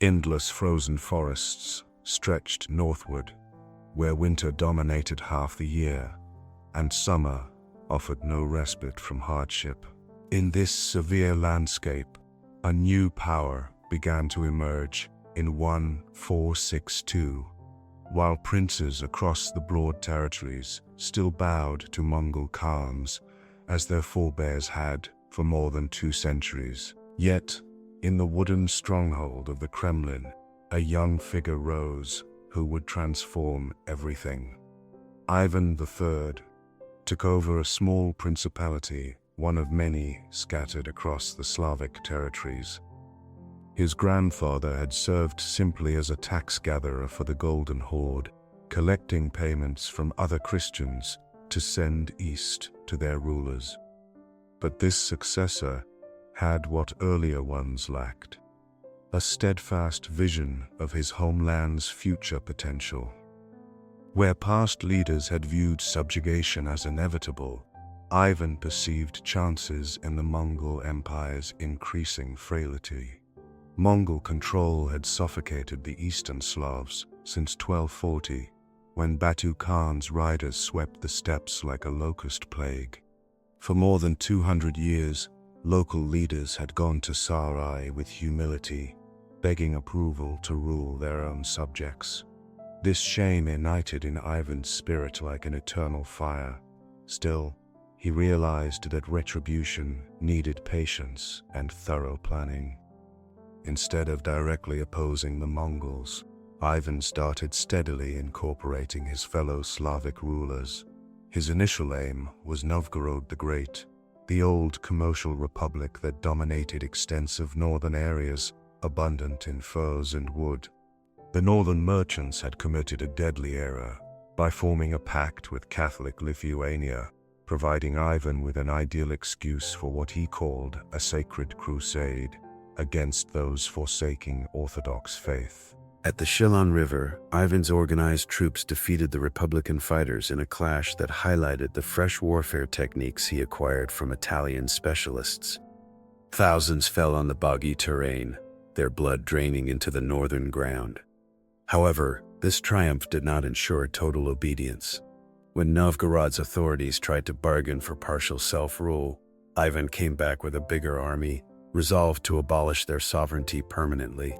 Endless frozen forests stretched northward, where winter dominated half the year, and summer offered no respite from hardship. In this severe landscape, a new power began to emerge in 1462, while princes across the broad territories still bowed to Mongol Khans, as their forebears had for more than 2 centuries. Yet, in the wooden stronghold of the Kremlin, a young figure rose who would transform everything. Ivan III took over a small principality, one of many scattered across the Slavic territories. His grandfather had served simply as a tax gatherer for the Golden Horde, collecting payments from other Christians to send east to their rulers. But this successor had what earlier ones lacked: a steadfast vision of his homeland's future potential. Where past leaders had viewed subjugation as inevitable, Ivan perceived chances in the Mongol Empire's increasing frailty. Mongol control had suffocated the Eastern Slavs since 1240, when Batu Khan's riders swept the steppes like a locust plague. For more than 200 years, local leaders had gone to Sarai with humility, begging approval to rule their own subjects. This shame ignited in Ivan's spirit like an eternal fire. Still, he realized that retribution needed patience and thorough planning. Instead of directly opposing the Mongols, Ivan started steadily incorporating his fellow Slavic rulers. His initial aim was Novgorod the Great, the old commercial republic that dominated extensive northern areas, abundant in furs and wood. The northern merchants had committed a deadly error by forming a pact with Catholic Lithuania, providing Ivan with an ideal excuse for what he called a sacred crusade against those forsaking Orthodox faith. At the Shilon River, Ivan's organized troops defeated the Republican fighters in a clash that highlighted the fresh warfare techniques he acquired from Italian specialists. Thousands fell on the boggy terrain, their blood draining into the northern ground. However, this triumph did not ensure total obedience. When Novgorod's authorities tried to bargain for partial self-rule, Ivan came back with a bigger army, resolved to abolish their sovereignty permanently.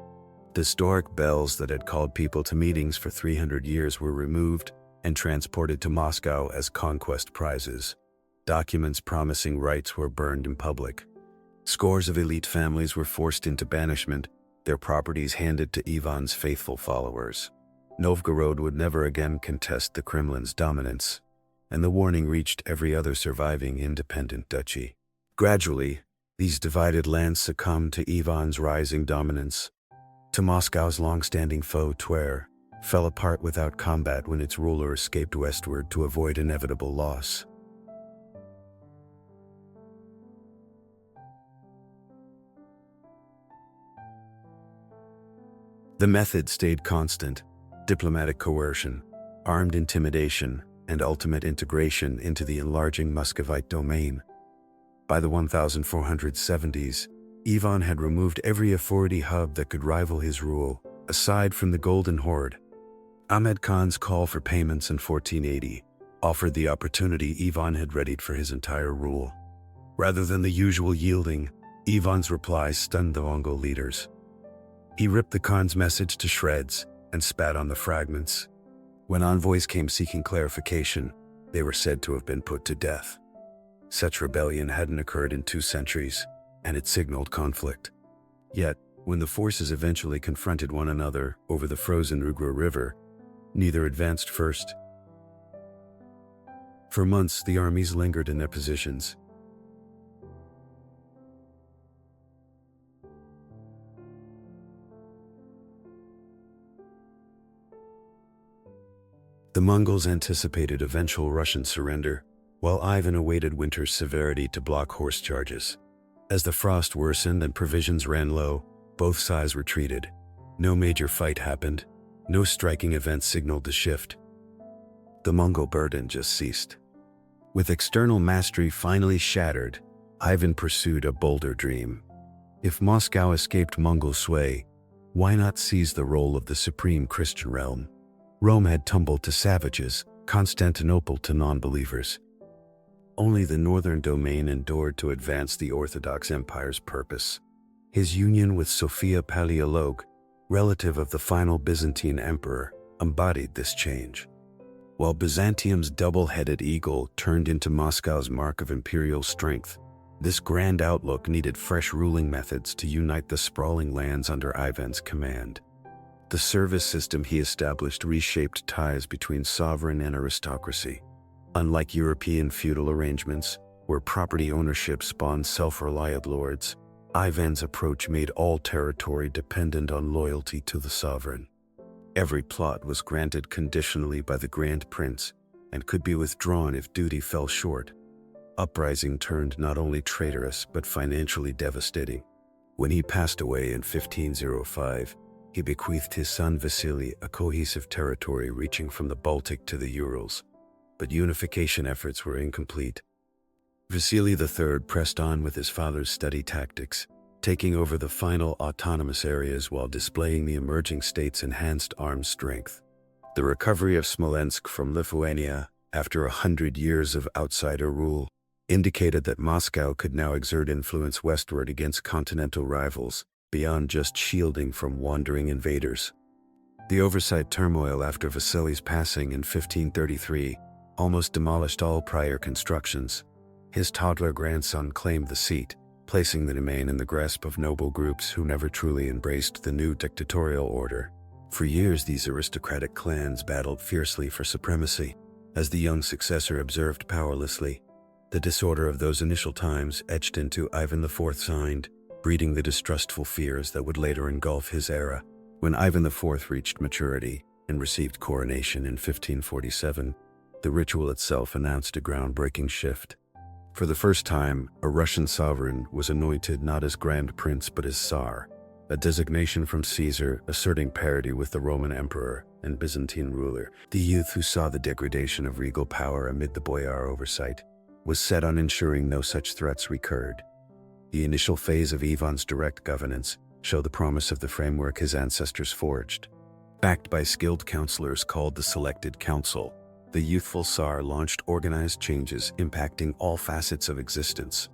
The historic bells that had called people to meetings for 300 years were removed and transported to Moscow as conquest prizes. Documents promising rights were burned in public. Scores of elite families were forced into banishment, their properties handed to Ivan's faithful followers. Novgorod would never again contest the Kremlin's dominance, and the warning reached every other surviving independent duchy. Gradually, these divided lands succumbed to Ivan's rising dominance. To Moscow's long-standing foe Tver fell apart without combat when its ruler escaped westward to avoid inevitable loss. The method stayed constant: diplomatic coercion, armed intimidation, and ultimate integration into the enlarging Muscovite domain. By the 1470s, Ivan had removed every authority hub that could rival his rule, aside from the Golden Horde. Ahmed Khan's call for payments in 1480 offered the opportunity Ivan had readied for his entire rule. Rather than the usual yielding, Ivan's reply stunned the Mongol leaders. He ripped the Khan's message to shreds and spat on the fragments. When envoys came seeking clarification, they were said to have been put to death. Such rebellion hadn't occurred in 2 centuries, and it signaled conflict. Yet, when the forces eventually confronted one another over the frozen Ugra River, neither advanced first. For months, the armies lingered in their positions. The Mongols anticipated eventual Russian surrender, while Ivan awaited winter's severity to block horse charges. As the frost worsened and provisions ran low, both sides retreated. No major fight happened. No striking event signaled the shift. The Mongol burden just ceased. With external mastery finally shattered, Ivan pursued a bolder dream. If Moscow escaped Mongol sway, Why not seize the role of the supreme Christian realm? Rome had tumbled to savages, Constantinople to non-believers. Only the northern domain endured to advance the Orthodox Empire's purpose. His union with Sophia Paleologue, relative of the final Byzantine emperor, embodied this change. While Byzantium's double-headed eagle turned into Moscow's mark of imperial strength, this grand outlook needed fresh ruling methods to unite the sprawling lands under Ivan's command. The service system he established reshaped ties between sovereign and aristocracy. Unlike European feudal arrangements, where property ownership spawned self-reliant lords, Ivan's approach made all territory dependent on loyalty to the sovereign. Every plot was granted conditionally by the Grand Prince and could be withdrawn if duty fell short. Uprising turned not only traitorous but financially devastating. When he passed away in 1505, he bequeathed his son Vasily a cohesive territory reaching from the Baltic to the Urals, but unification efforts were incomplete. Vasily III pressed on with his father's steady tactics, taking over the final autonomous areas while displaying the emerging state's enhanced armed strength. The recovery of Smolensk from Lithuania, after 100 years of outsider rule, indicated that Moscow could now exert influence westward against continental rivals, beyond just shielding from wandering invaders. The oversight turmoil after Vasily's passing in 1533 almost demolished all prior constructions. His toddler grandson claimed the seat, placing the domain in the grasp of noble groups who never truly embraced the new dictatorial order. For years, these aristocratic clans battled fiercely for supremacy. As the young successor observed powerlessly, the disorder of those initial times etched into Ivan IV's mind, breeding the distrustful fears that would later engulf his era. When Ivan IV reached maturity and received coronation in 1547, the ritual itself announced a groundbreaking shift. For the first time, a Russian sovereign was anointed not as Grand Prince but as Tsar, a designation from Caesar asserting parity with the Roman emperor and Byzantine ruler. The youth who saw the degradation of regal power amid the boyar oversight was set on ensuring no such threats recurred. The initial phase of Ivan's direct governance showed the promise of the framework his ancestors forged. Backed by skilled counselors called the Selected Council, the youthful Tsar launched organized changes impacting all facets of existence.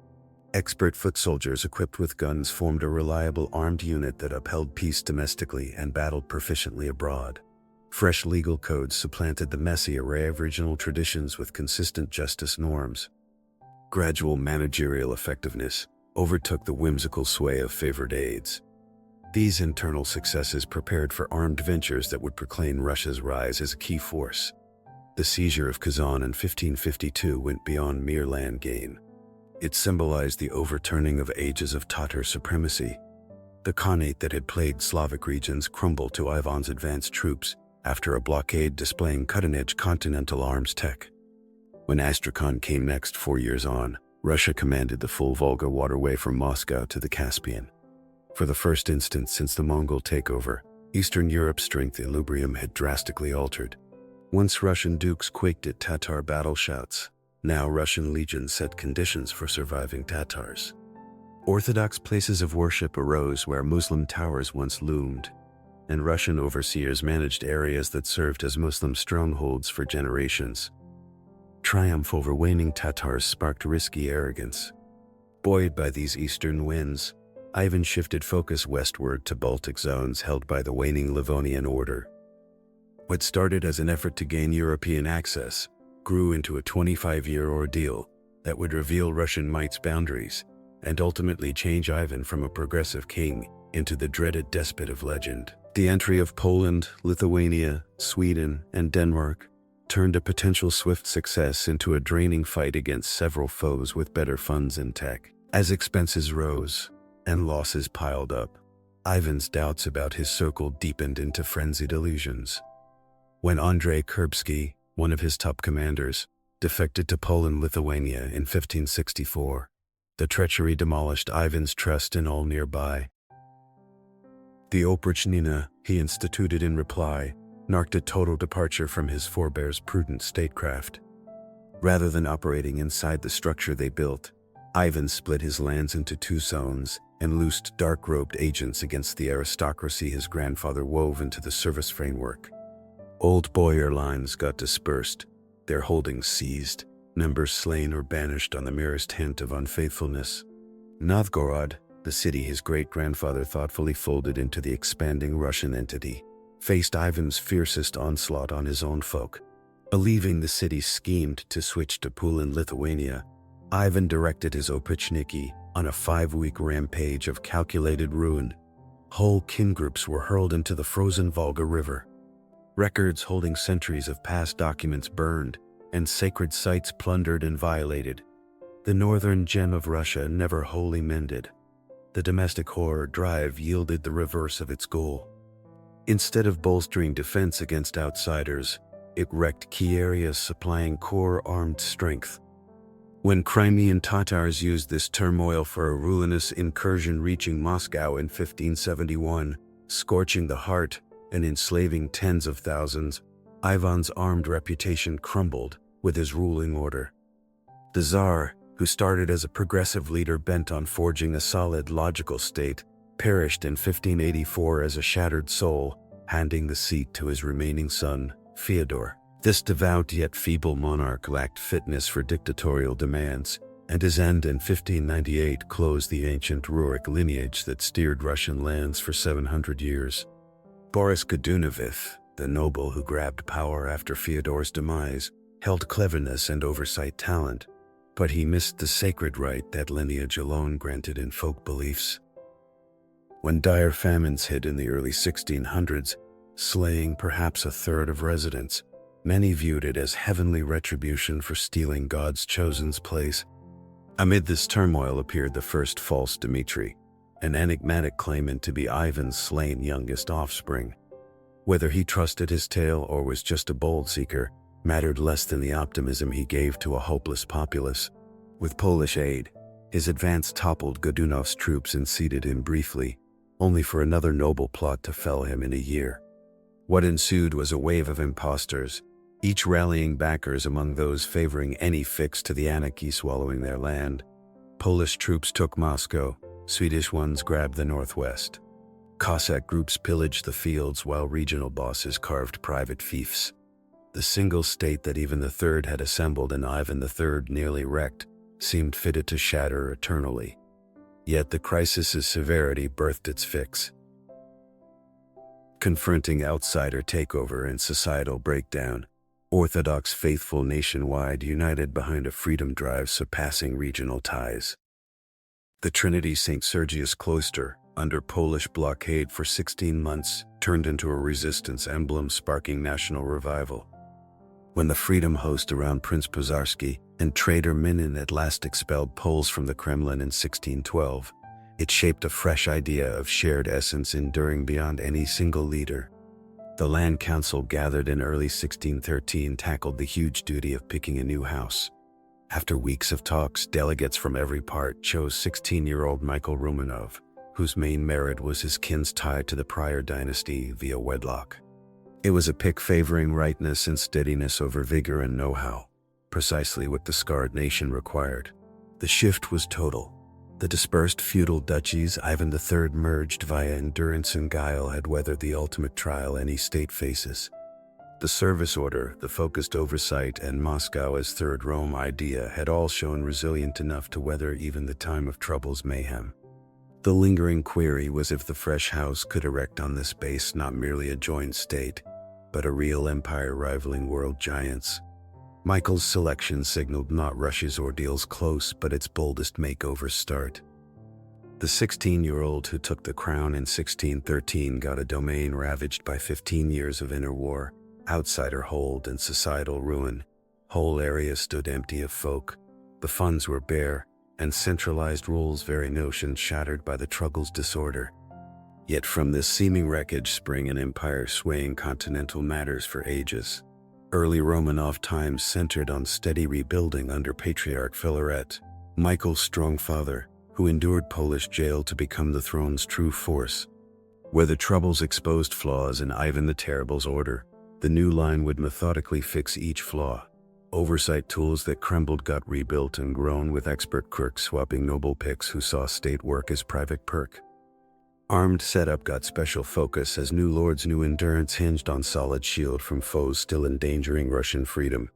Expert foot soldiers equipped with guns formed a reliable armed unit that upheld peace domestically and battled proficiently abroad. Fresh legal codes supplanted the messy array of regional traditions with consistent justice norms. Gradual managerial effectiveness overtook the whimsical sway of favored aides. These internal successes prepared for armed ventures that would proclaim Russia's rise as a key force. The seizure of Kazan in 1552 went beyond mere land gain. It symbolized the overturning of ages of Tatar supremacy. The Khanate that had plagued Slavic regions crumbled to Ivan's advanced troops after a blockade displaying cutting-edge continental arms tech. When Astrakhan came next 4 years on, Russia commanded the full Volga waterway from Moscow to the Caspian. For the first instance since the Mongol takeover, Eastern Europe's strength equilibrium had drastically altered. Once Russian dukes quaked at Tatar battle shouts, now Russian legions set conditions for surviving Tatars. Orthodox places of worship arose where Muslim towers once loomed, and Russian overseers managed areas that served as Muslim strongholds for generations. Triumph over waning Tatars sparked risky arrogance. Buoyed by these eastern winds, Ivan shifted focus westward to Baltic zones held by the waning Livonian order. What started as an effort to gain European access grew into a 25-year ordeal that would reveal Russian might's boundaries and ultimately change Ivan from a progressive king into the dreaded despot of legend. The entry of Poland, Lithuania, Sweden, and Denmark turned a potential swift success into a draining fight against several foes with better funds and tech. As expenses rose and losses piled up, Ivan's doubts about his circle deepened into frenzied illusions. When Andrei Kurbsky, one of his top commanders, defected to Poland-Lithuania in 1564, the treachery demolished Ivan's trust in all nearby. The Oprichnina he instituted in reply marked a total departure from his forebears' prudent statecraft. Rather than operating inside the structure they built, Ivan split his lands into two zones and loosed dark-robed agents against the aristocracy his grandfather wove into the service framework. Old boyar lines got dispersed, their holdings seized, members slain or banished on the merest hint of unfaithfulness. Novgorod, the city his great-grandfather thoughtfully folded into the expanding Russian entity, faced Ivan's fiercest onslaught on his own folk. Believing the city schemed to switch to Pula in Lithuania, Ivan directed his Opichniki on a 5-week rampage of calculated ruin. Whole kin groups were hurled into the frozen Volga River. Records holding centuries of past documents burned, and sacred sites plundered and violated. The northern gem of Russia never wholly mended. The domestic horror drive yielded the reverse of its goal. Instead of bolstering defense against outsiders, it wrecked key areas supplying core armed strength. When Crimean Tatars used this turmoil for a ruinous incursion reaching Moscow in 1571, scorching the heart and enslaving tens of thousands, Ivan's armed reputation crumbled with his ruling order. The Tsar, who started as a progressive leader bent on forging a solid, logical state, perished in 1584 as a shattered soul, handing the seat to his remaining son, Fyodor. This devout yet feeble monarch lacked fitness for dictatorial demands, and his end in 1598 closed the ancient Rurik lineage that steered Russian lands for 700 years. Boris Godunov, the noble who grabbed power after Fyodor's demise, held cleverness and oversight talent, but he missed the sacred right that lineage alone granted in folk beliefs. When dire famines hit in the early 1600s, slaying perhaps a third of residents, many viewed it as heavenly retribution for stealing God's chosen's place. Amid this turmoil appeared the first false Dmitri, an enigmatic claimant to be Ivan's slain youngest offspring. Whether he trusted his tale or was just a bold seeker mattered less than the optimism he gave to a hopeless populace. With Polish aid, his advance toppled Godunov's troops and seated him briefly, only for another noble plot to fell him in a year. What ensued was a wave of impostors, each rallying backers among those favoring any fix to the anarchy swallowing their land. Polish troops took Moscow, Swedish ones grabbed the northwest. Cossack groups pillaged the fields while regional bosses carved private fiefs. The single state that even the Third had assembled and Ivan III nearly wrecked seemed fitted to shatter eternally. Yet the crisis's severity birthed its fix. Confronting outsider takeover and societal breakdown, Orthodox faithful nationwide united behind a freedom drive surpassing regional ties. The Trinity St. Sergius cloister, under Polish blockade for 16 months, turned into a resistance emblem sparking national revival. When the Freedom Host around Prince Pozharsky and traitor Minin at last expelled Poles from the Kremlin in 1612, it shaped a fresh idea of shared essence enduring beyond any single leader. The Land Council gathered in early 1613 tackled the huge duty of picking a new house. After weeks of talks, delegates from every part chose 16-year-old Michael Romanov, whose main merit was his kin's tie to the prior dynasty via wedlock. It was a pick favoring rightness and steadiness over vigor and know-how, precisely what the scarred nation required. The shift was total. The dispersed feudal duchies Ivan III merged via endurance and guile had weathered the ultimate trial any state faces. The service order, the focused oversight, and Moscow as Third Rome idea had all shown resilient enough to weather even the time of trouble's mayhem. The lingering query was if the fresh house could erect on this base not merely a joined state, but a real empire rivaling world giants. Michael's selection signaled not Russia's ordeal's close, but its boldest makeover start. The 16-year-old who took the crown in 1613 got a domain ravaged by 15 years of inner war, outsider hold, and societal ruin. Whole areas stood empty of folk. The funds were bare, and centralized rule's very notion shattered by the struggle's disorder. Yet from this seeming wreckage sprang an empire swaying continental matters for ages. Early Romanov times centered on steady rebuilding under Patriarch Filaret, Michael's strong father, who endured Polish jail to become the throne's true force. Where the troubles exposed flaws in Ivan the Terrible's order, the new line would methodically fix each flaw. Oversight tools that crumbled got rebuilt and grown with expert clerks swapping noble picks who saw state work as private perk. Armed setup got special focus as new lords' new endurance hinged on solid shield from foes still endangering Russian freedom.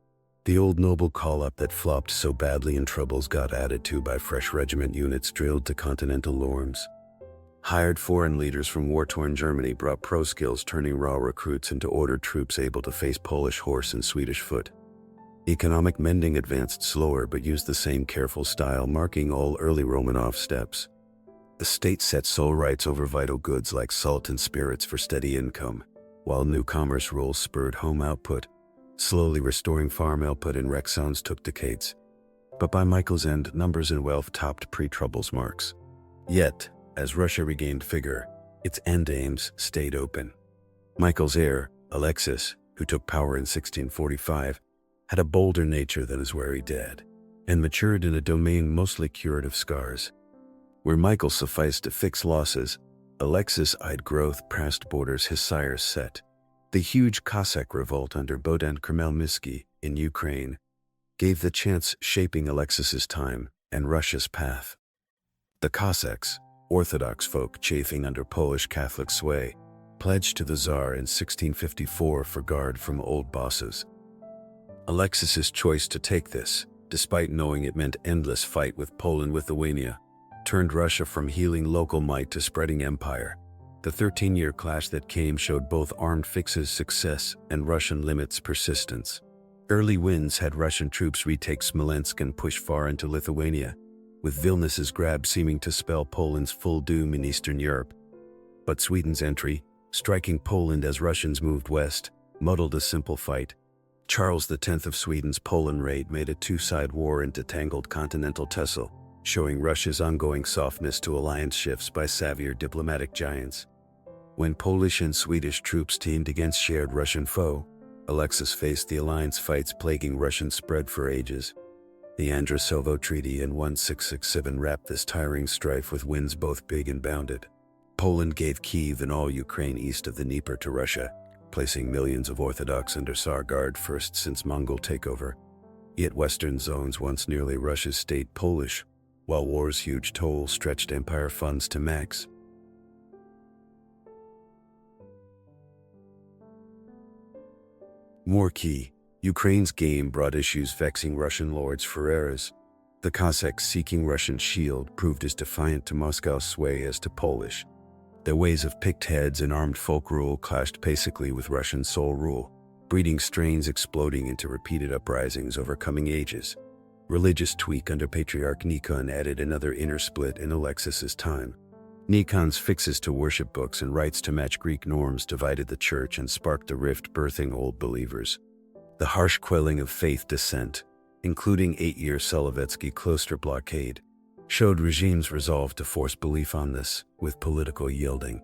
The old noble call-up that flopped so badly in troubles got added to by fresh regiment units drilled to continental norms. Hired foreign leaders from war-torn Germany brought pro skills, turning raw recruits into ordered troops able to face Polish horse and Swedish foot. Economic mending advanced slower but used the same careful style, marking all early Romanov steps. The state set sole rights over vital goods like salt and spirits for steady income, while new commerce rules spurred home output. Slowly restoring farm output in wreck zones took decades. But by Michael's end, numbers and wealth topped pre-Troubles marks. Yet, as Russia regained vigor, its end aims stayed open. Michael's heir, Alexis, who took power in 1645, had a bolder nature than his wary dad, and matured in a domain mostly cured of scars. Where Michael sufficed to fix losses, Alexis eyed growth past borders his sires set. The huge Cossack revolt under Bogdan Khmelnytsky in Ukraine gave the chance shaping Alexis's time and Russia's path. The Cossacks, Orthodox folk chafing under Polish Catholic sway, pledged to the Tsar in 1654 for guard from old bosses. Alexis's choice to take this, despite knowing it meant endless fight with Poland-Lithuania, turned Russia from healing local might to spreading empire. The 13-year clash that came showed both armed fixes' success and Russian limits' persistence. Early wins had Russian troops retake Smolensk and push far into Lithuania, with Vilnius's grab seeming to spell Poland's full doom in Eastern Europe. But Sweden's entry, striking Poland as Russians moved west, muddled a simple fight. Charles X of Sweden's Poland raid made a two-side war into tangled continental tussle, showing Russia's ongoing softness to alliance shifts by savvier diplomatic giants. When Polish and Swedish troops teamed against shared Russian foe, Alexis faced the alliance fights plaguing Russian spread for ages. The Andrusovo Treaty in 1667 wrapped this tiring strife with wins both big and bounded. Poland gave Kiev and all Ukraine east of the Dnieper to Russia, placing millions of Orthodox under Tsar guard first since Mongol takeover. Yet western zones, once nearly Russia's, stayed Polish, while war's huge toll stretched empire funds to max. More key, Ukraine's game brought issues vexing Russian lords for eras. The Cossacks seeking Russian shield proved as defiant to Moscow's sway as to Polish. Their ways of picked heads and armed folk rule clashed basically with Russian sole rule, breeding strains exploding into repeated uprisings over coming ages. Religious tweak under Patriarch Nikon added another inner split in Alexis's time. Nikon's fixes to worship books and rites to match Greek norms divided the church and sparked a rift, birthing old believers. The harsh quelling of faith dissent, including 8-year Solovetsky cloister blockade, showed regime's resolve to force belief on this, with political yielding.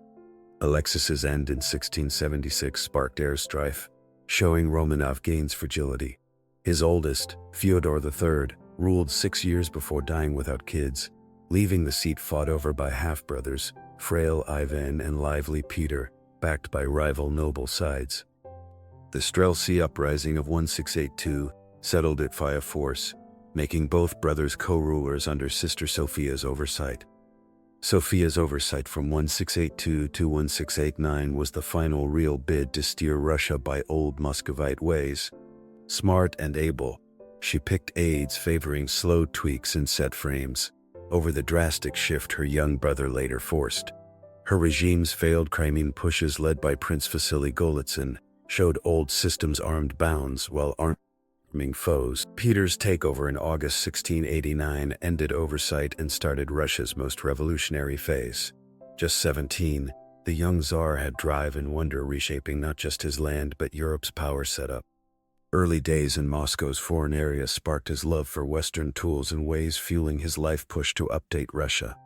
Alexis's end in 1676 sparked air strife, showing Romanov gains fragility. His oldest, Fyodor III, ruled 6 years before dying without kids, leaving the seat fought over by half-brothers, frail Ivan and lively Peter, backed by rival noble sides. The Streltsy uprising of 1682 settled it via force, making both brothers co-rulers under sister Sophia's oversight. Sophia's oversight from 1682 to 1689 was the final real bid to steer Russia by old Muscovite ways. Smart and able, she picked aides favoring slow tweaks and set frames, over the drastic shift her young brother later forced. Her regime's failed Crimean pushes led by Prince Vasily Golitsyn showed old systems armed bounds while arming foes. Peter's takeover in August 1689 ended oversight and started Russia's most revolutionary phase. Just 17, the young Tsar had drive and wonder reshaping not just his land but Europe's power setup. Early days in Moscow's foreign area sparked his love for Western tools and ways, fueling his life push to update Russia.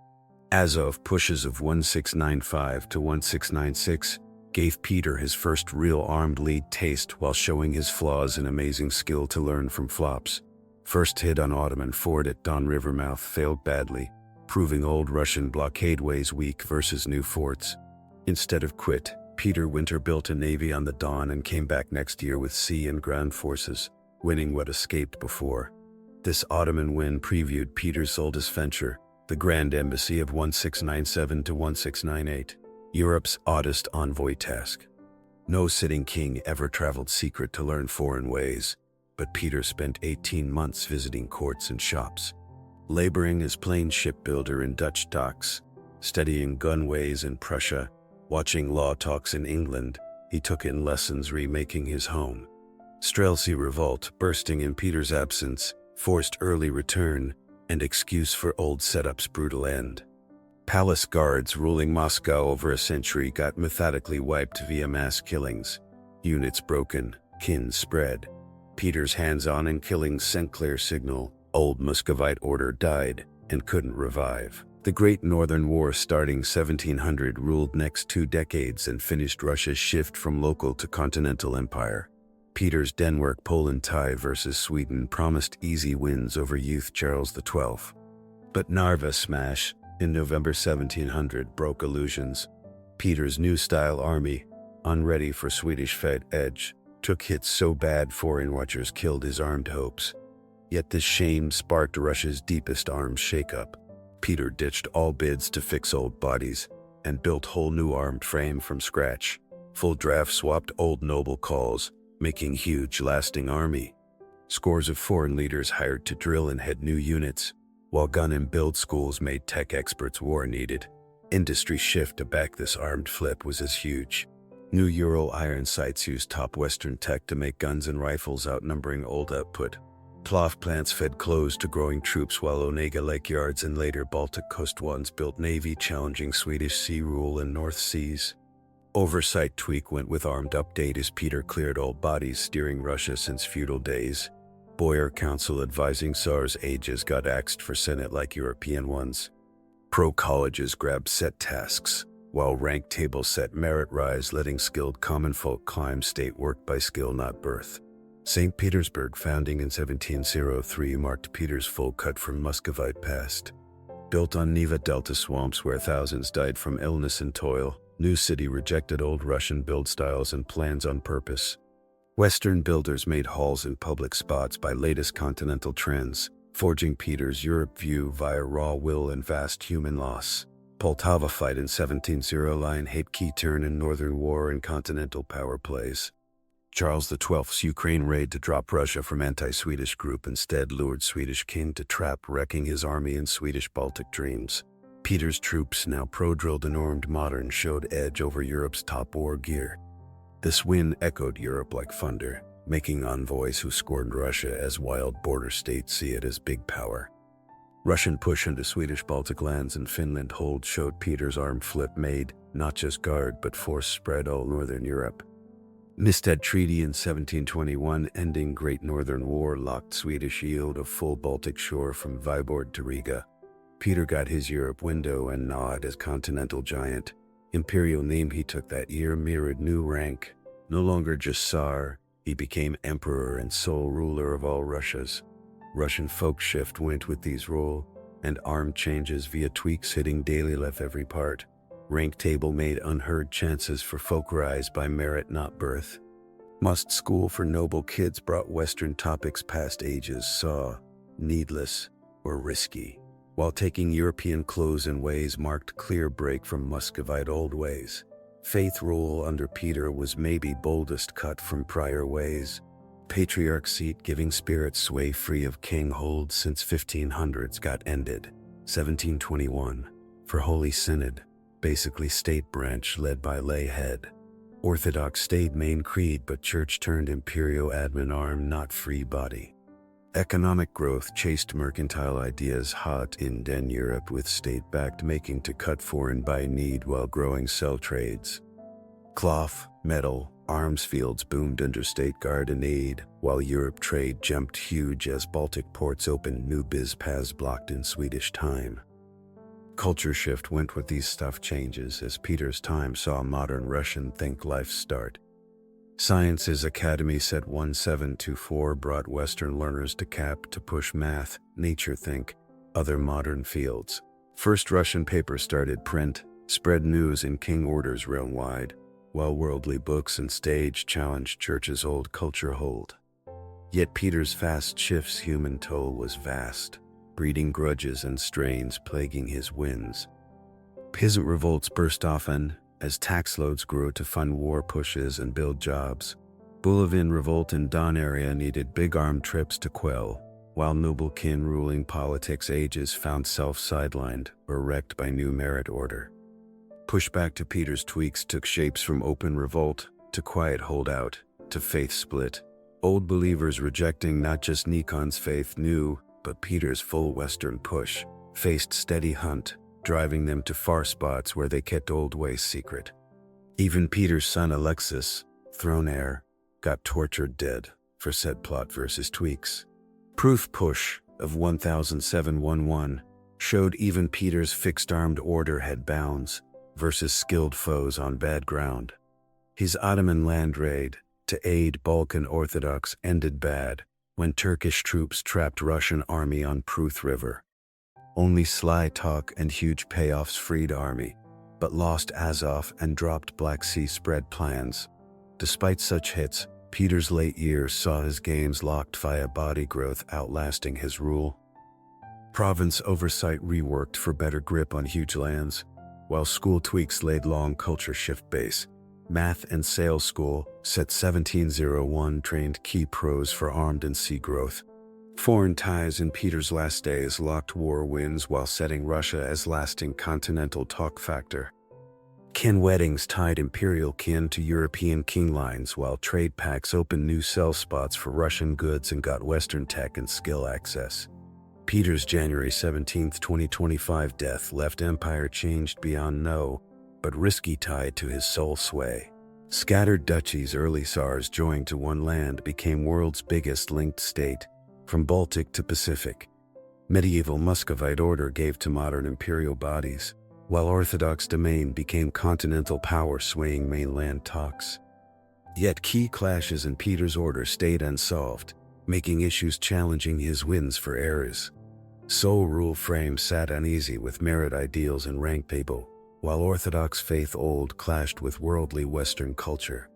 Azov pushes of 1695 to 1696 gave Peter his first real armed lead taste while showing his flaws and amazing skill to learn from flops. First hit on Ottoman fort at Don River mouth failed badly, proving old Russian blockade ways weak versus new forts. Instead of quit, Peter Winter built a navy on the Don and came back next year with sea and ground forces. winning what escaped before. This Ottoman win previewed Peter's oldest venture, the Grand Embassy of 1697 to 1698, Europe's oddest envoy task. No sitting king ever traveled secret to learn foreign ways, but Peter spent 18 months visiting courts and shops, laboring as plain shipbuilder in Dutch docks, studying gunways in Prussia, watching law talks in England. He took in lessons remaking his home. Streltsy revolt bursting in Peter's absence, forced early return, and excuse for old setup's brutal end. Palace guards ruling Moscow over a century got methodically wiped via mass killings. Units broken, kin spread. Peter's hands-on in killings sent clear signal. Old Muscovite order died and couldn't revive. The Great Northern War starting 1700 ruled next 2 decades and finished Russia's shift from local to continental empire. Peter's Denmark-Poland tie versus Sweden promised easy wins over youth Charles XII. But Narva smash in November 1700 broke illusions. Peter's new-style army, unready for Swedish Fed edge, took hits so bad foreign watchers killed his armed hopes. Yet this shame sparked Russia's deepest arms shakeup. Peter ditched all bids to fix old bodies and built whole new armed frame from scratch. Full draft swapped old noble calls, making huge lasting army. Scores of foreign leaders hired to drill and head new units, while gun and build schools made tech experts war needed. Industry shift to back this armed flip was as huge. New Ural iron sights used top Western tech to make guns and rifles outnumbering old output. Plough plants fed clothes to growing troops while Onega Lake yards and later Baltic coast ones built navy challenging Swedish sea rule in North Seas. Oversight tweak went with armed update as Peter cleared old bodies steering Russia since feudal days. Boyar Council advising Tsars ages got axed for Senate like European ones. Pro-colleges grabbed set tasks, while rank tables set merit rise letting skilled common folk climb state work by skill not birth. St. Petersburg founding in 1703 marked Peter's full cut from Muscovite past. Built on Neva Delta swamps where thousands died from illness and toil, new city rejected old Russian build styles and plans on purpose. Western builders made halls in public spots by latest continental trends, forging Peter's Europe view via raw will and vast human loss. Poltava fight in 1700 line hate key turn in Northern War and continental power plays. Charles XII's Ukraine raid to drop Russia from anti-Swedish group instead lured Swedish king to trap wrecking his army in Swedish Baltic dreams. Peter's troops, now pro-drilled and armed modern, showed edge over Europe's top war gear. This win echoed Europe like thunder, making envoys who scorned Russia as wild border states see it as big power. Russian push into Swedish Baltic lands and Finland hold showed Peter's armed flip made, not just guard but force spread all northern Europe. Nystad Treaty in 1721 ending Great Northern War locked Swedish yield of full Baltic shore from Vyborg to Riga. Peter got his Europe window and gnawed as continental giant. Imperial name he took that year mirrored new rank. No longer just Tsar, he became emperor and sole ruler of all Russias. Russian folk shift went with these role, and armed changes via tweaks hitting daily left every part. Rank table made unheard chances for folk rise by merit not birth. Must school for noble kids brought Western topics past ages saw, needless, or risky, while taking European clothes and ways marked clear break from Muscovite old ways. Faith rule under Peter was maybe boldest cut from prior ways. Patriarch seat giving spirit sway free of king hold since 1500s got ended, 1721, for Holy Synod, basically state branch led by lay head. Orthodox stayed main creed but church turned imperial admin arm not free body. Economic growth chased mercantile ideas hot in Den Europe with state-backed making to cut foreign by need while growing cell trades. Cloth, metal, arms fields boomed under state guard and aid, while Europe trade jumped huge as Baltic ports opened new biz paths blocked in Swedish time. Culture shift went with these stuff changes as Peter's time saw modern Russian think life start. Sciences Academy set 1724 brought Western learners to cap to push math, nature think, other modern fields. First Russian paper started print, spread news in king orders realm-wide, while worldly books and stage challenged church's old culture hold. Yet Peter's fast shift's human toll was vast, breeding grudges and strains plaguing his wins. Peasant revolts burst often as tax loads grew to fund war pushes and build jobs. Bulovin revolt in Don area needed big armed trips to quell, while noble kin ruling politics ages found self sidelined or wrecked by new merit order. Pushback to Peter's tweaks took shapes from open revolt to quiet holdout to faith split. Old believers rejecting not just Nikon's faith new, but Peter's full Western push, faced steady hunt, driving them to far spots where they kept old ways secret. Even Peter's son Alexis, throne heir, got tortured dead for said plot versus tweaks. Proof push of 1711 showed even Peter's fixed-armed order had bounds versus skilled foes on bad ground. His Ottoman land raid to aid Balkan Orthodox ended bad when Turkish troops trapped Russian army on Pruth River. Only sly talk and huge payoffs freed army, but lost Azov and dropped Black Sea spread plans. Despite such hits, Peter's late years saw his gains locked via body growth outlasting his rule. Province oversight reworked for better grip on huge lands, while school tweaks laid long culture shift base. Math and Sales School set 1701 trained key pros for armed and sea growth. Foreign ties in Peter's last days locked war wins while setting Russia as lasting continental talk factor. Kin weddings tied imperial kin to European king lines while trade pacts opened new sell spots for Russian goods and got Western tech and skill access. Peter's January 17, 2025 death left empire changed beyond no, but risky tied to his sole sway. Scattered duchies early Tsars joined to one land became world's biggest linked state, from Baltic to Pacific. Medieval Muscovite order gave to modern imperial bodies, while Orthodox domain became continental power swaying mainland talks. Yet key clashes in Peter's order stayed unsolved, making issues challenging his wins for eras. Sole rule frame sat uneasy with merit ideals and rank table, while Orthodox faith old clashed with worldly Western culture.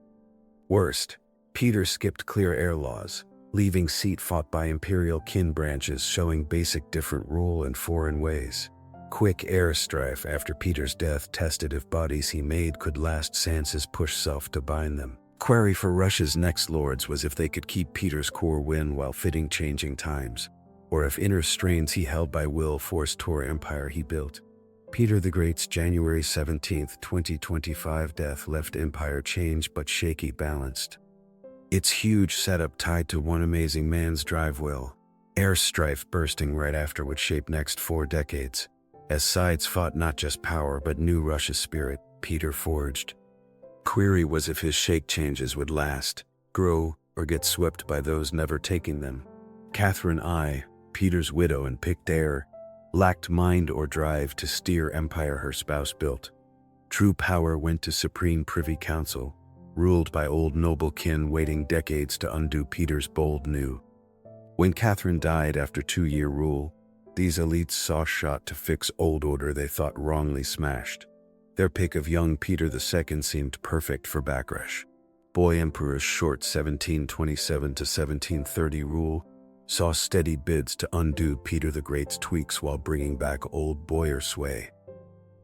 Worst, Peter skipped clear air laws, leaving seat fought by imperial kin branches showing basic different rule and foreign ways. Quick air strife after Peter's death tested if bodies he made could last sans his push self to bind them. Query for Russia's next lords was if they could keep Peter's core win while fitting changing times, or if inner strains he held by will forced tour empire he built. Peter the Great's January 17, 2025 death left empire changed but shaky balanced. Its huge setup tied to one amazing man's drive will. Air strife bursting right after would shape next 4 decades. As sides fought not just power but new Russia's spirit, Peter forged. Query was if his shake changes would last, grow, or get swept by those never taking them. Catherine I, Peter's widow and picked heir, lacked mind or drive to steer empire her spouse built. True power went to Supreme Privy Council, ruled by old noble kin waiting decades to undo Peter's bold new. When Catherine died after 2-year rule, these elites saw shot to fix old order they thought wrongly smashed. Their pick of young Peter II seemed perfect for backlash. Boy Emperor's short 1727 to 1730 rule saw steady bids to undo Peter the Great's tweaks while bringing back old boyar sway.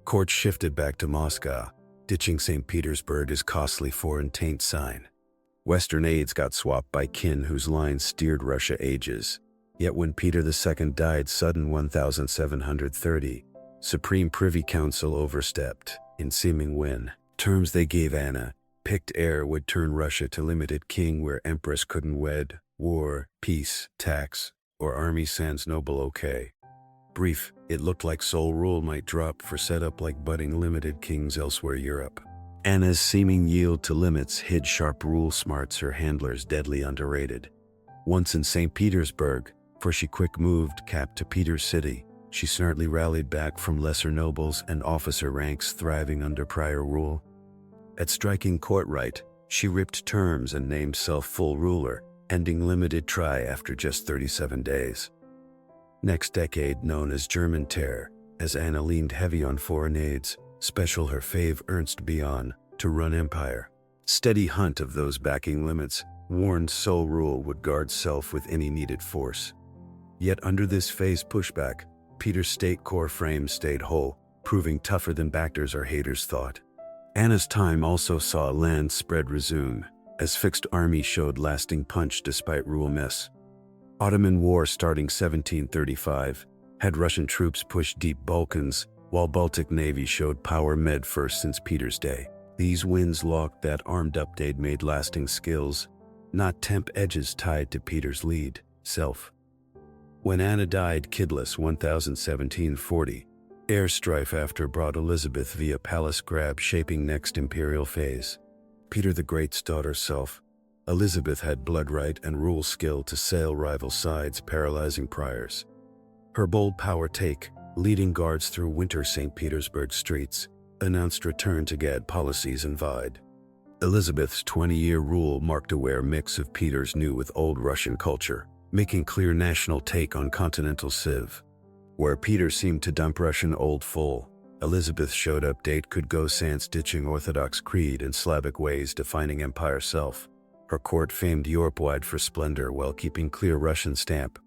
Court shifted back to Moscow, ditching St. Petersburg as costly foreign taint sign. Western aids got swapped by kin whose lines steered Russia ages. Yet when Peter II died sudden 1730, Supreme Privy Council overstepped, in seeming win. Terms they gave Anna, picked heir would turn Russia to limited king where empress couldn't wed, war, peace, tax, or army sans noble okay. Brief, it looked like sole rule might drop for setup like budding limited kings elsewhere Europe. Anna's seeming yield to limits hid sharp rule smarts her handlers deadly underrated. Once in St. Petersburg, for she quick moved cap to Peter's city, she smartly rallied back from lesser nobles and officer ranks thriving under prior rule. At striking court right, she ripped terms and named self full ruler, ending limited try after just 37 days. Next decade known as German Terror, as Anna leaned heavy on foreign aids, special her fave Ernst Bion, to run empire. steady hunt of those backing limits, warned sole rule would guard self with any needed force. Yet under this phase pushback, Peter's state core frame stayed whole, proving tougher than backers or haters thought. Anna's time also saw land spread resume, as fixed army showed lasting punch despite rule mess. Ottoman War starting 1735 had Russian troops push deep Balkans, while Baltic Navy showed power med first since Peter's day. These wins locked that armed update made lasting skills, not temp edges tied to Peter's lead, self. When Anna died kidless 1017-40, air strife after brought Elizabeth via palace grab shaping next imperial phase. Peter the Great's daughter self. Elizabeth had blood right and rule skill to sail rival sides, paralyzing priors. Her bold power take, leading guards through winter St. Petersburg streets, announced return to Gad policies and Vide. Elizabeth's 20-year rule marked a rare mix of Peter's new with old Russian culture, making clear national take on continental civ. Where Peter seemed to dump Russian old full, Elizabeth showed update could go sans ditching Orthodox creed and Slavic ways defining empire self. Her court famed Europe-wide for splendor while keeping clear Russian stamp.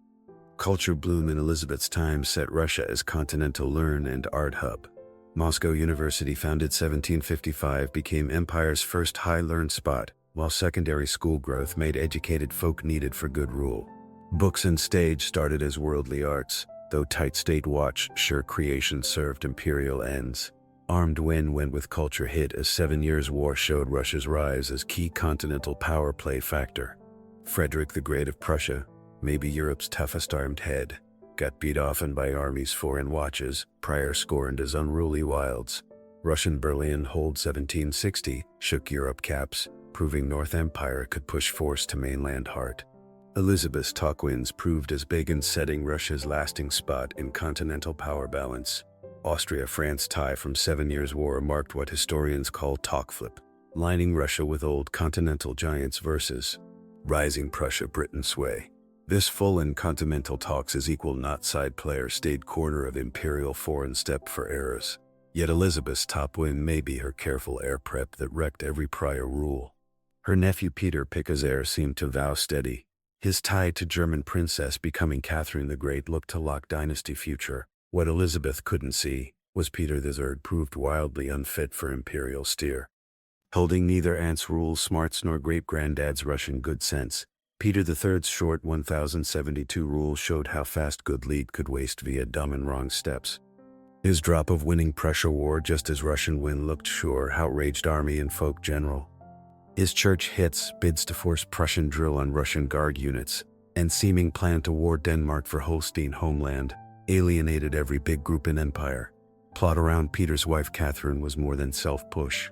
Culture bloom in Elizabeth's time set Russia as continental learn and art hub. Moscow University, founded 1755, became empire's first high-learned spot, while secondary school growth made educated folk needed for good rule. Books and stage started as worldly arts, though tight state watch sure creation served imperial ends. Armed win went with culture hit as 7 Years' War showed Russia's rise as key continental power play factor. Frederick the Great of Prussia, maybe Europe's toughest armed head, got beat often by armies foreign watches, prior scorned as unruly wilds. Russian Berlin hold 1760 shook Europe caps, proving North Empire could push force to mainland heart. Elizabeth's talk wins proved as big in setting Russia's lasting spot in continental power balance. Austria-France tie from 7 Years' War marked what historians call talk flip, lining Russia with old continental giants versus rising Prussia-Britain sway. This full-in continental talks as equal not side player stayed corner of imperial foreign step for eras. Yet Elizabeth's top win may be her careful air prep that wrecked every prior rule. Her nephew Peter Pica's heir seemed to vow steady. His tie to German princess becoming Catherine the Great looked to lock dynasty future. What Elizabeth couldn't see was Peter III proved wildly unfit for imperial steer. Holding neither aunt's rule smarts nor great-granddad's Russian good sense, Peter III's short 1072 rule showed how fast good lead could waste via dumb and wrong steps. His drop of winning Prussia war just as Russian win looked sure outraged army and folk general. His church hits bids to force Prussian drill on Russian guard units, and seeming plan to war Denmark for Holstein homeland, alienated every big group in empire. Plot around Peter's wife Catherine was more than self-push.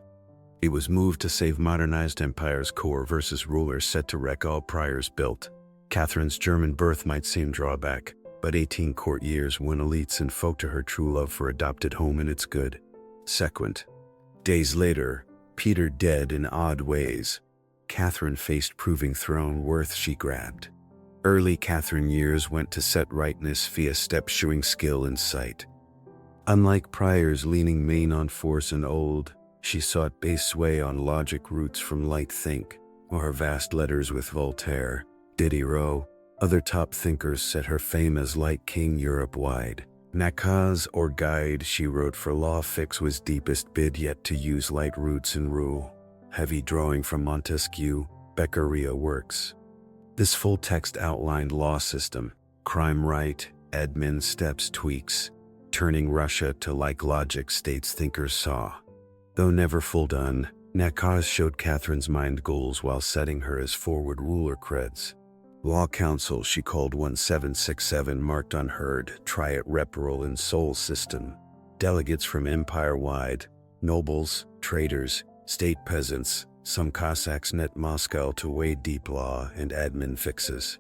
It was moved to save modernized empire's core versus rulers set to wreck all priors built. Catherine's German birth might seem drawback, but 18 court years won elites and folk to her true love for adopted home and its good. Sequent. Days later, Peter dead in odd ways. Catherine faced proving throne worth she grabbed. Early Catherine years went to set rightness via step-shoeing skill and sight. Unlike priors leaning main on force and old, she sought base sway on logic roots from light think, or her vast letters with Voltaire, Diderot. Other top thinkers set her fame as light king Europe-wide. Nakaz or guide she wrote for law fix was deepest bid yet to use light roots in rule. Heavy drawing from Montesquieu, Beccaria works. This full text outlined law system, crime right, admin steps tweaks, turning Russia to like logic states thinkers saw. Though never full done, Nakaz showed Catherine's mind goals while setting her as forward ruler creds. Law council she called 1767 marked unheard, triad reparal and soul system. Delegates from empire-wide, nobles, traders, state peasants, some Cossacks net Moscow to weigh deep law and admin fixes.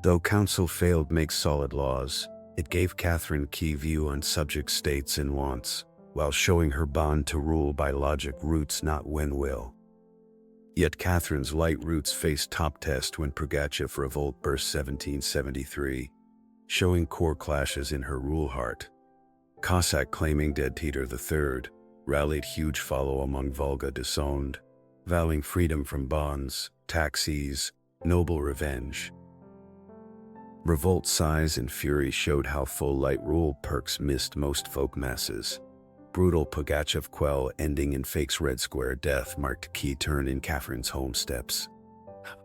Though council failed make solid laws, it gave Catherine key view on subject states and wants, while showing her bond to rule by logic roots not when will. Yet Catherine's light roots faced top test when Pugachev revolt burst 1773, showing core clashes in her rule heart. Cossack claiming dead Peter III, rallied huge follow among Volga disowned. vowing freedom from bonds, taxes, noble revenge. Revolt size and fury showed how full light rule perks missed most folk masses. Brutal Pugachev quell ending in Fake's Red Square death marked a key turn in Catherine's home steps.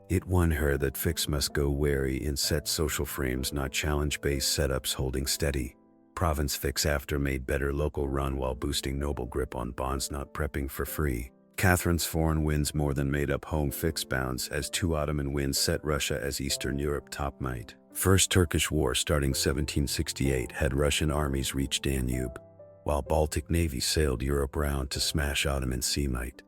It won her that Fix must go wary in set social frames, not challenge-based setups holding steady. Province Fix after made better local run while boosting noble grip on bonds, not prepping for free. Catherine's foreign wins more than made up home Fix bounds as 2 Ottoman wins set Russia as Eastern Europe top might. First Turkish War starting 1768 had Russian armies reach Danube, while Baltic navies sailed Europe round to smash Ottoman sea might.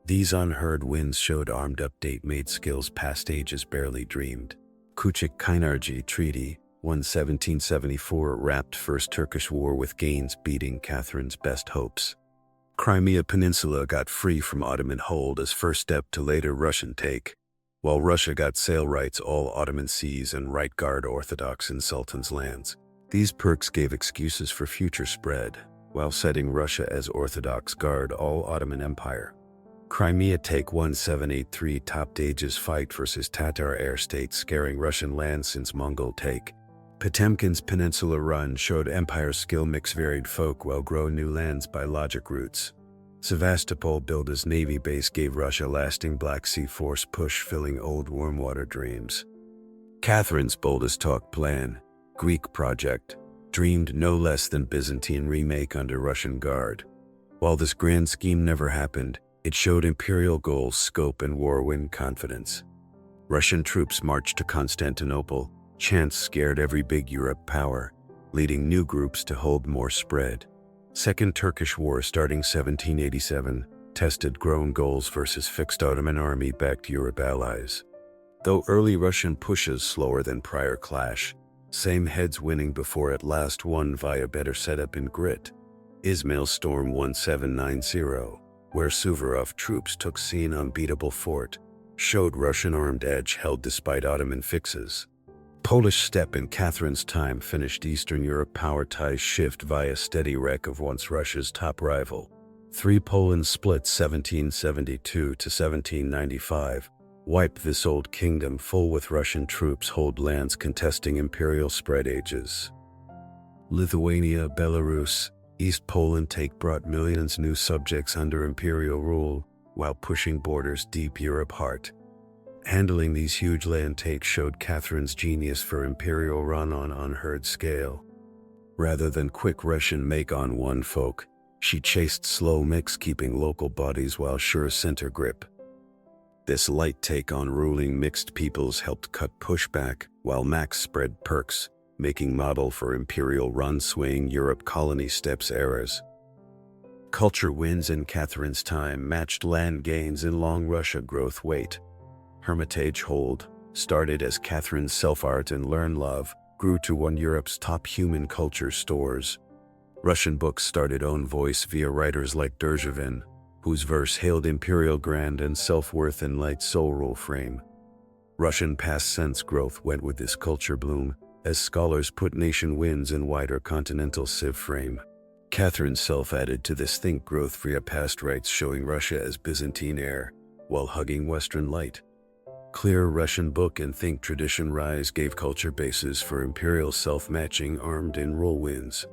These unheard wins showed armed update made skills past ages barely dreamed. Küçük-Kaynarca Treaty, 1774 wrapped First Turkish War with gains beating Catherine's best hopes. Crimea Peninsula got free from Ottoman hold as first step to later Russian take, while Russia got sail rights all Ottoman seas and right guard Orthodox in Sultan's lands. These perks gave excuses for future spread, while setting Russia as Orthodox guard all Ottoman Empire. Crimea take 1783 topped ages fight versus Tatar air state scaring Russian land since Mongol take. Potemkin's peninsula run showed empire skill mix varied folk while grow new lands by logic routes. Sevastopol built as navy base gave Russia lasting Black Sea force push filling old warm water dreams. Catherine's boldest talk plan, Greek project, dreamed no less than Byzantine remake under Russian guard. While this grand scheme never happened, it showed imperial goals, scope, and war-win confidence. Russian troops marched to Constantinople, chants scared every big Europe power, leading new groups to hold more spread. Second Turkish War starting 1787 tested grown goals versus fixed Ottoman army-backed Europe allies. Though early Russian pushes slower than prior clash, same heads winning before at last won via better setup and grit. Ismail Storm 1790, where Suvorov troops took scene unbeatable fort, showed Russian armed edge held despite Ottoman fixes. Polish steppe in Catherine's time finished Eastern Europe power ties shift via steady wreck of once Russia's top rival. 3 Poland splits 1772 to 1795 wiped this old kingdom full with Russian troops hold lands contesting imperial spread ages. Lithuania, Belarus, East Poland take brought millions new subjects under imperial rule, while pushing borders deep Europe heart. Handling these huge land takes showed Catherine's genius for imperial run on unheard scale. Rather than quick Russian make on one folk, she chased slow mix keeping local bodies while sure center grip. This light take on ruling mixed peoples helped cut pushback, while Max spread perks, making model for imperial run swaying Europe colony steps eras. Culture wins in Catherine's time matched land gains in long Russia growth weight. Hermitage hold, started as Catherine's self-art and learn love, grew to one Europe's top human culture stores. Russian books started own voice via writers like Derzhavin, whose verse hailed imperial grand and self-worth in light soul rule frame. Russian past sense growth went with this culture bloom, as scholars put nation wins in wider continental civ frame. Catherine's self added to this think growth via past rights showing Russia as Byzantine heir, while hugging Western light. Clear Russian book and think tradition rise gave culture bases for imperial self-matching armed in role wins.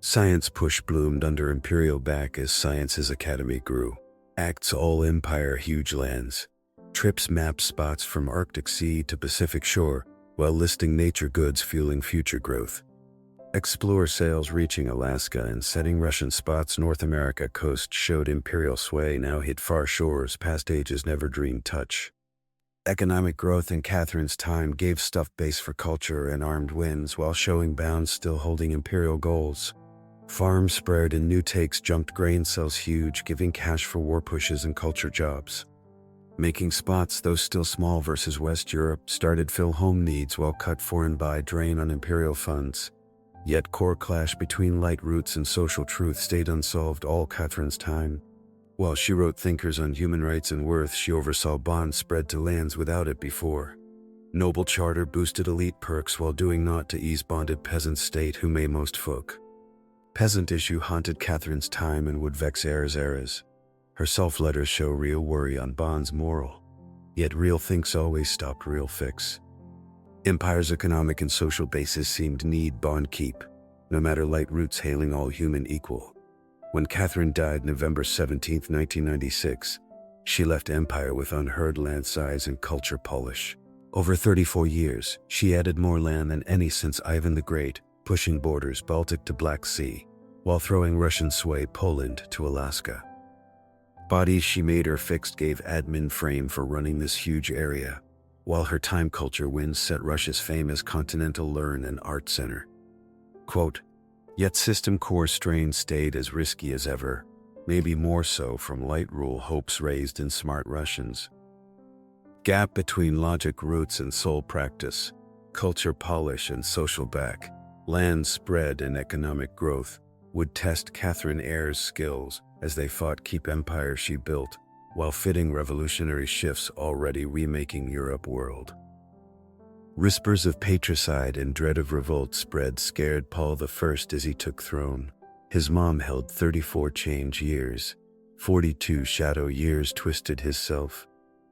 Science push bloomed under imperial back as Science's academy grew. Acts all empire huge lands. Trips map spots from Arctic Sea to Pacific shore, while listing nature goods fueling future growth. Explore sails reaching Alaska and setting Russian spots North America coast showed imperial sway now hit far shores past ages never dreamed touch. Economic growth in Catherine's time gave stuffed base for culture and armed wins while showing bounds still holding imperial goals. Farms spread and new takes jumped grain sales huge giving cash for war pushes and culture jobs. Making spots, though still small versus West Europe, started fill home needs while cut foreign buy drain on imperial funds. Yet core clash between light roots and social truth stayed unsolved all Catherine's time. While she wrote thinkers on human rights and worth, she oversaw bonds spread to lands without it before. Noble charter boosted elite perks while doing naught to ease bonded peasant state who may most folk. Peasant issue haunted Catherine's time and would vex eras. Her self-letters show real worry on Bond's moral. Yet real thinks always stopped real fix. Empire's economic and social basis seemed need Bond keep, no matter light roots hailing all human equal. When Catherine died November 17, 1996, she left Empire with unheard land size and culture polish. Over 34 years, she added more land than any since Ivan the Great, pushing borders Baltic to Black Sea, while throwing Russian sway Poland to Alaska. Bodies she made or fixed gave admin frame for running this huge area, while her time culture wins set Russia's fame as Continental Learn and Art Center. Quote, "Yet system core strain stayed as risky as ever, maybe more so from light rule hopes raised in smart Russians. Gap between logic roots and soul practice, culture polish and social back, land spread and economic growth would test Catherine Eyre's skills as they fought keep empire she built, while fitting revolutionary shifts already remaking Europe world." Whispers of patricide and dread of revolt spread scared Paul I as he took throne. His mom held 34 change years, 42 shadow years twisted his self,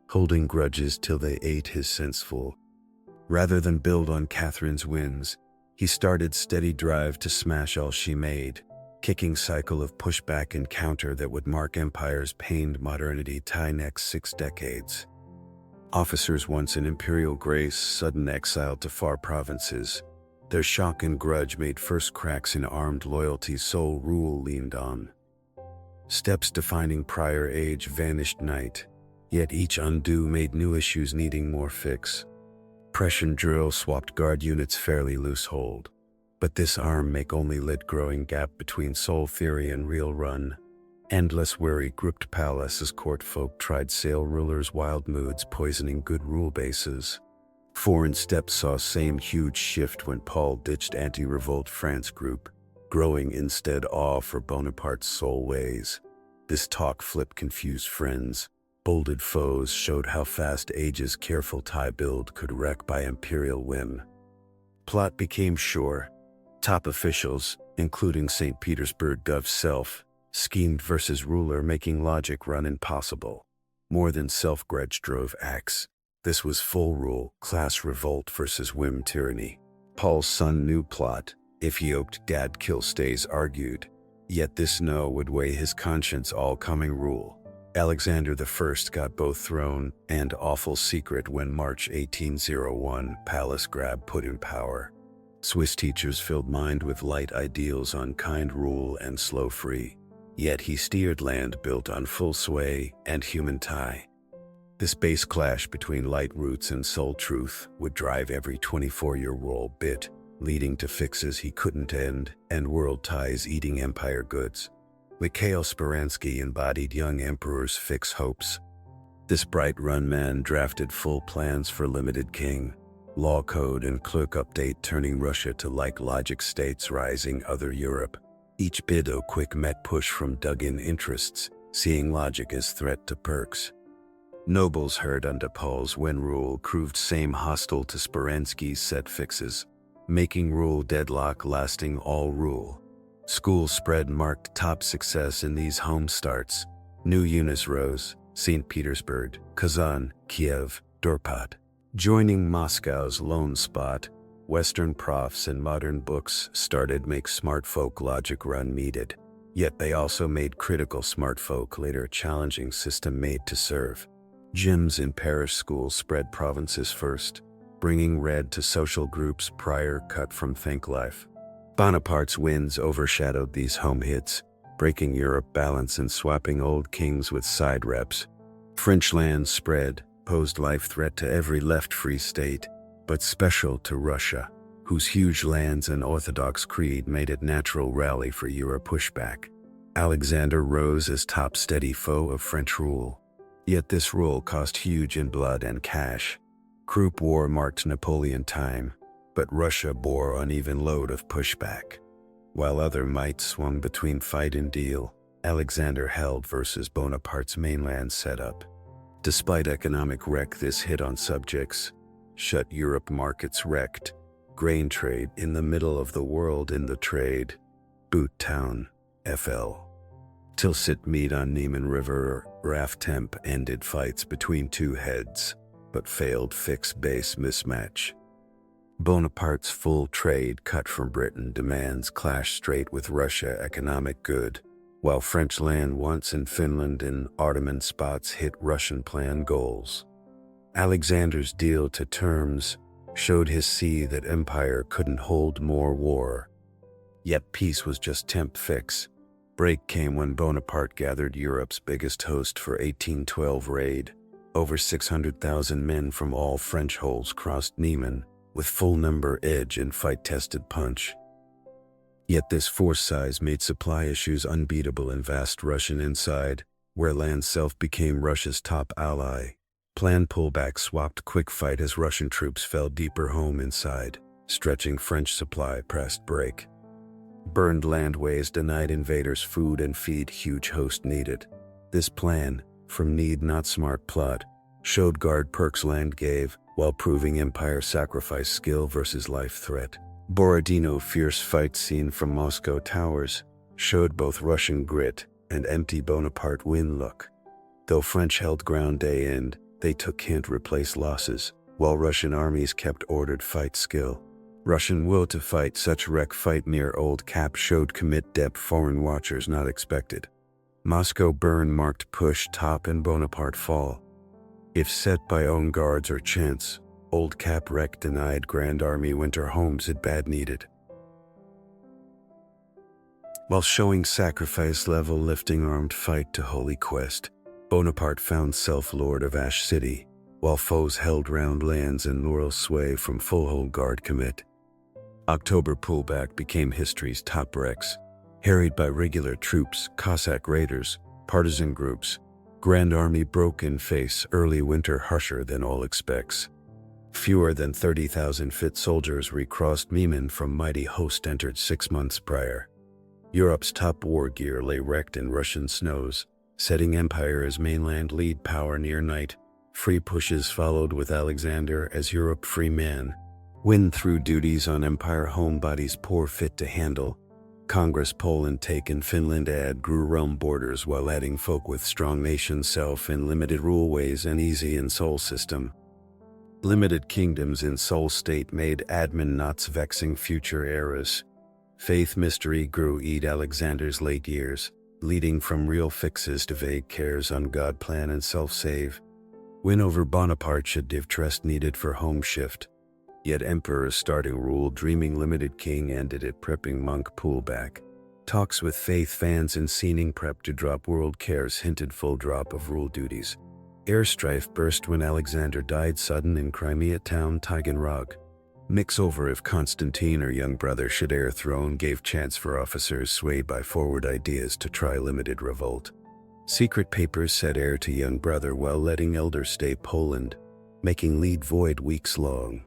holding grudges till they ate his sense full. Rather than build on Catherine's wins, he started steady drive to smash all she made, kicking cycle of pushback and counter that would mark Empire's pained modernity tie next 6 decades. Officers once in imperial grace, sudden exile to far provinces. Their shock and grudge made first cracks in armed loyalty sole rule leaned on. Steps defining prior age vanished night, yet each undo made new issues needing more fix. Prussian drill swapped guard units fairly loose hold, but this arm make only lit growing gap between soul theory and real run. Endless worry gripped palace as court folk tried sail rulers' wild moods poisoning good rule bases. Foreign steps saw same huge shift when Paul ditched anti-revolt France group, growing instead awe for Bonaparte's soul ways. This talk flipped confused friends. Bolded foes showed how fast age's careful tie build could wreck by imperial whim. Plot became sure. Top officials, including St. Petersburg Gov self, schemed versus ruler making logic run impossible. More than self-grudge drove acts. This was full rule, class revolt versus whim tyranny. Paul's son knew plot. If he yoked dad kill stays argued. Yet this no would weigh his conscience all coming rule. Alexander I got both throne and awful secret when March 1801 palace grab put in power. Swiss teachers filled mind with light ideals on kind rule and slow free. Yet he steered land built on full sway and human tie. This base clash between light roots and soul truth would drive every 24-year-old bit, leading to fixes he couldn't end and world ties eating empire goods. Mikhail Speransky embodied young emperor's fix hopes. This bright-run man drafted full plans for limited king, law code and clerk update turning Russia to like logic states rising other Europe. Each bid a quick met push from dug-in interests, seeing logic as threat to perks. Nobles heard under Paul's when rule proved same hostile to Speransky's set fixes, making rule deadlock lasting all rule. School spread marked top success in these home starts. New units rose, St. Petersburg, Kazan, Kiev, Dorpat. Joining Moscow's lone spot, Western profs and modern books started make smart folk logic run needed. Yet they also made critical smart folk later challenging system made to serve. Gyms in parish schools spread provinces first, bringing red to social groups prior cut from think life. Bonaparte's wins overshadowed these home hits, breaking Europe balance and swapping old kings with side reps. French lands spread, posed life threat to every left free state, but special to Russia, whose huge lands and orthodox creed made it natural rally for Euro pushback. Alexander rose as top steady foe of French rule. Yet this rule cost huge in blood and cash. Krupp War marked Napoleon time, but Russia bore uneven load of pushback. While other might swung between fight and deal, Alexander held versus Bonaparte's mainland setup. Despite economic wreck this hit on subjects, shut Europe markets wrecked, grain trade in the middle of the world in the trade, boot town, FL. Tilsit meet on Niemen River raft temp ended fights between two heads, but failed fix base mismatch. Bonaparte's full trade cut from Britain demands clash straight with Russia economic good, while French land wants in Finland and Ottoman spots hit Russian plan goals. Alexander's deal to terms showed his sea that empire couldn't hold more war. Yet peace was just temp fix. Break came when Bonaparte gathered Europe's biggest host for 1812 raid. Over 600,000 men from all French holds crossed Niemen, with full number edge and fight-tested punch. Yet this force size made supply issues unbeatable in vast Russian inside, where land self became Russia's top ally. Planned pullback swapped quick fight as Russian troops fell deeper home inside, stretching French supply past break. Burned landways denied invaders food and feed huge host needed. This plan, from need not smart plot, showed guard perks land gave, while proving empire sacrifice skill versus life threat. Borodino fierce fight scene from Moscow towers showed both Russian grit and empty Bonaparte win look. Though French held ground day end, they took hint replace losses, while Russian armies kept ordered fight skill. Russian will to fight such wreck fight near Old Cap showed commit depth foreign watchers not expected. Moscow burn marked push top and Bonaparte fall. If set by own guards or chance, Old Cap wreck denied Grand Army winter homes it bad needed. While showing sacrifice level lifting armed fight to Holy Quest, Bonaparte found self lord of Ash City, while foes held round lands and laurel sway from full hold guard commit. October pullback became history's top wrecks, harried by regular troops, Cossack raiders, partisan groups. Grand Army broke in face early winter harsher than all expects. Fewer than 30,000 fit soldiers recrossed Niemen from mighty host entered 6 months prior. Europe's top war gear lay wrecked in Russian snows, setting empire as mainland lead power near night. Free pushes followed with Alexander as Europe free man. Win through duties on empire homebodies poor fit to handle. Congress Poland taken Finland add grew realm borders while adding folk with strong nation self in limited rule ways and easy in soul system. Limited kingdoms in soul state made admin knots vexing future eras. Faith mystery grew eat Alexander's late years, leading from real fixes to vague cares on God plan and self-save. Win over Bonaparte should give trust needed for home shift. Yet emperor's starting rule dreaming limited king ended at prepping monk pullback. Talks with faith fans and scening prep to drop world cares hinted full drop of rule duties. Air strife burst when Alexander died sudden in Crimea town Taganrog. Mix over if Constantine or young brother should heir throne gave chance for officers swayed by forward ideas to try limited revolt. Secret papers said heir to young brother while letting elder stay Poland, making lead void weeks long.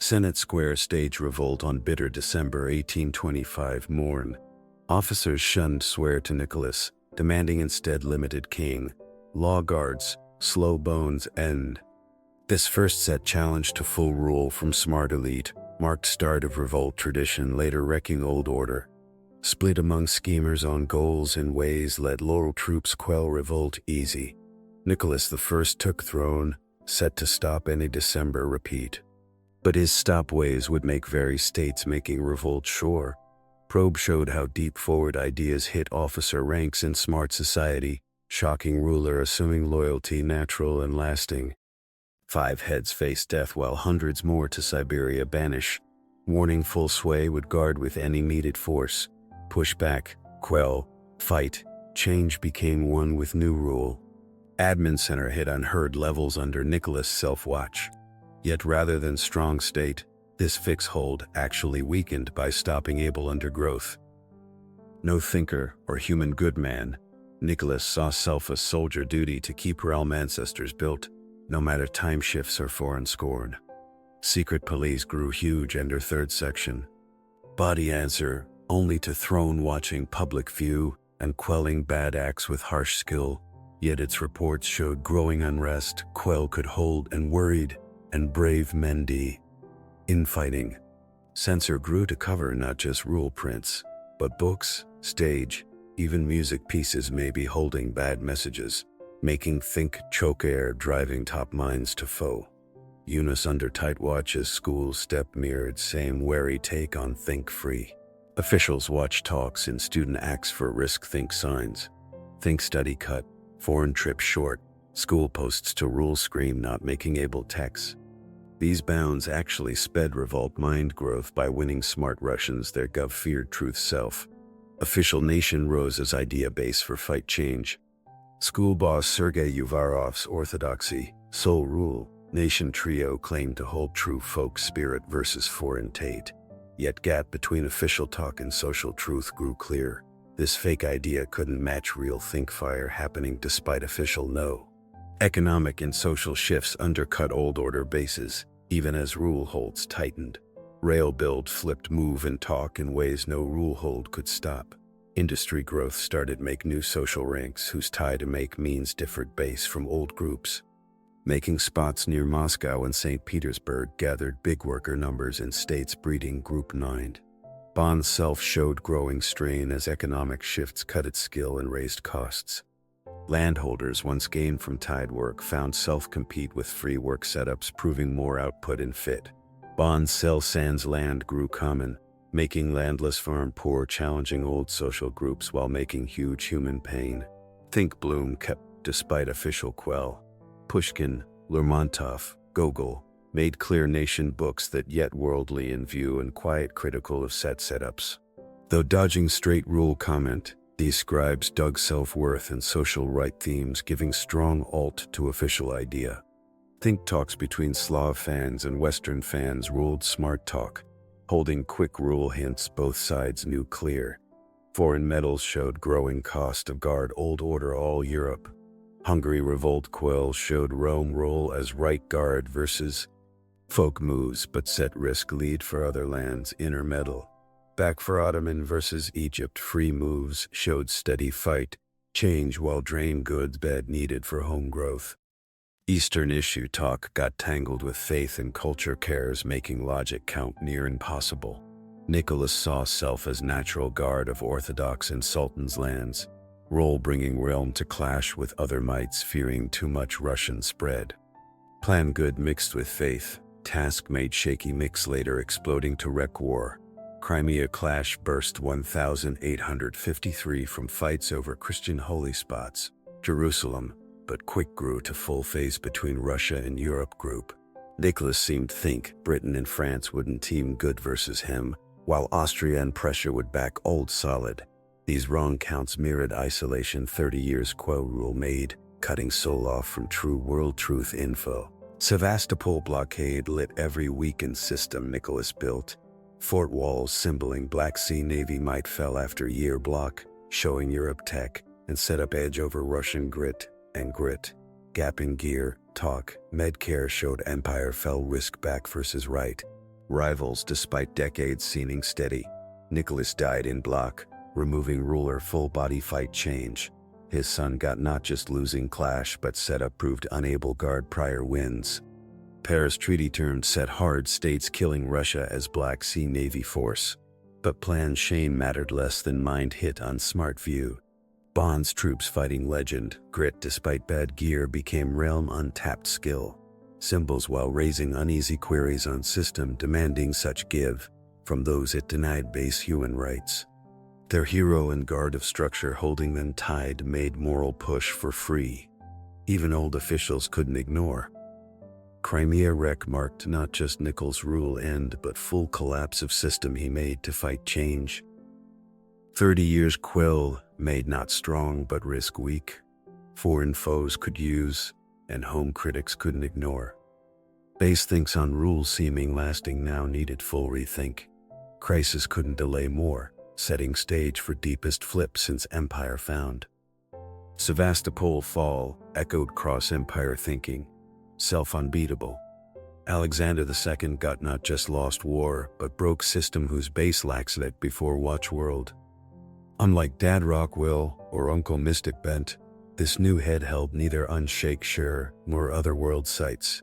Senate Square stage revolt on bitter December 1825 morn. Officers shunned swear to Nicholas, demanding instead limited king. Law guards, slow bones end. This first set challenge to full rule from smart elite marked start of revolt tradition later wrecking old order. Split among schemers on goals and ways let loyal troops quell revolt easy. Nicholas I took throne, set to stop any December repeat. But his stopways would make very states making revolt sure. Probe showed how deep forward ideas hit officer ranks in smart society, shocking ruler assuming loyalty natural and lasting. 5 heads face death while hundreds more to Siberia banish. Warning full sway would guard with any needed force. Push back, quell, fight, change became one with new rule. Admin center hit unheard levels under Nicholas' self-watch. Yet rather than strong state, this fix hold actually weakened by stopping able undergrowth. No thinker or human good man, Nicholas saw self as soldier duty to keep realm ancestors built, no matter time shifts or foreign scorn. Secret police grew huge under third section. Body answer only to throne watching public view and quelling bad acts with harsh skill, yet its reports showed growing unrest, quell could hold and worried, and brave Mendy. Infighting. Censor grew to cover not just rule prints, but books, stage, Even music pieces may be holding bad messages, making think choke air, driving top minds to foe. Eunice under tight watches, school step mirrored, same wary take on think free. Officials watch talks in student acts for risk think signs. Think study cut, foreign trip short, school posts to rule scream not making able techs. These bounds actually sped revolt mind growth by winning smart Russians their gov feared truth self. Official nation rose as idea base for fight change. School boss Sergei Uvarov's orthodoxy, soul rule, nation trio claimed to hold true folk spirit versus foreign Tate. Yet gap between official talk and social truth grew clear. This fake idea couldn't match real think fire happening despite official no. Economic and social shifts undercut old order bases, even as rule holds tightened. Rail build flipped move and talk in ways no rule hold could stop. Industry growth started make new social ranks whose tie to make means differed base from old groups. Making spots near Moscow and St. Petersburg gathered big worker numbers in states breeding Group 9. Bond's self showed growing strain as economic shifts cut its skill and raised costs. Landholders once gained from tide work found self-compete with free work setups, proving more output and fit. Bond's sell sans land grew common, making landless farm poor, challenging old social groups while making huge human pain. Think bloom kept despite official quell. Pushkin, Lermontov, Gogol made clear nation books that yet worldly in view and quiet critical of set setups. Though dodging straight rule comment, these scribes dug self-worth and social right themes, giving strong alt to official idea. Think talks between Slav fans and Western fans ruled smart talk, holding quick rule hints both sides knew clear. Foreign medals showed growing cost of guard old order all Europe. Hungary revolt quell showed Rome role as right guard versus folk moves but set risk lead for other lands inner medal. Back for Ottoman versus Egypt free moves showed steady fight, change while drain goods bed needed for home growth. Eastern issue talk got tangled with faith and culture cares, making logic count near impossible. Nicholas saw self as natural guard of Orthodox and Sultan's lands, role bringing realm to clash with other mites fearing too much Russian spread. Plan good mixed with faith, task made shaky mix later exploding to wreck war. Crimea clash burst 1853 from fights over Christian holy spots. Jerusalem, but quick grew to full phase between Russia and Europe group. Nicholas seemed think Britain and France wouldn't team good versus him, while Austria and Prussia would back old solid. These wrong counts mirrored isolation 30 years quo rule made, cutting soul off from true world truth info. Sevastopol blockade lit every weakened system Nicholas built. Fort walls symboling Black Sea Navy might fell after year block, showing Europe tech, and set up edge over Russian grit and grit. Gap in gear, talk, Medcare showed empire fell risk back versus right. Rivals despite decades seeming steady. Nicholas died in block, removing ruler full body fight change. His son got not just losing clash but setup proved unable guard prior wins. Paris Treaty termed set hard states killing Russia as Black Sea Navy force. But plan Shane mattered less than mind hit on smart view. Bond's troops fighting legend, grit despite bad gear became realm untapped skill. Symbols while raising uneasy queries on system demanding such give, from those it denied base human rights. Their hero and guard of structure holding them tied made moral push for free. Even old officials couldn't ignore. Crimea wreck marked not just Nichols' rule end but full collapse of system he made to fight change. 30 years quell made not strong but risk weak. Foreign foes could use, and home critics couldn't ignore. Base thinks on rules seeming lasting now needed full rethink. Crisis couldn't delay more, setting stage for deepest flip since empire found. Sevastopol fall echoed cross-empire thinking. Self-unbeatable. Alexander II got not just lost war, but broke system whose base lacks that before watch world. Unlike Dad Rockwell or Uncle Mystic Bent, this new head held neither unshake sure nor otherworld sights.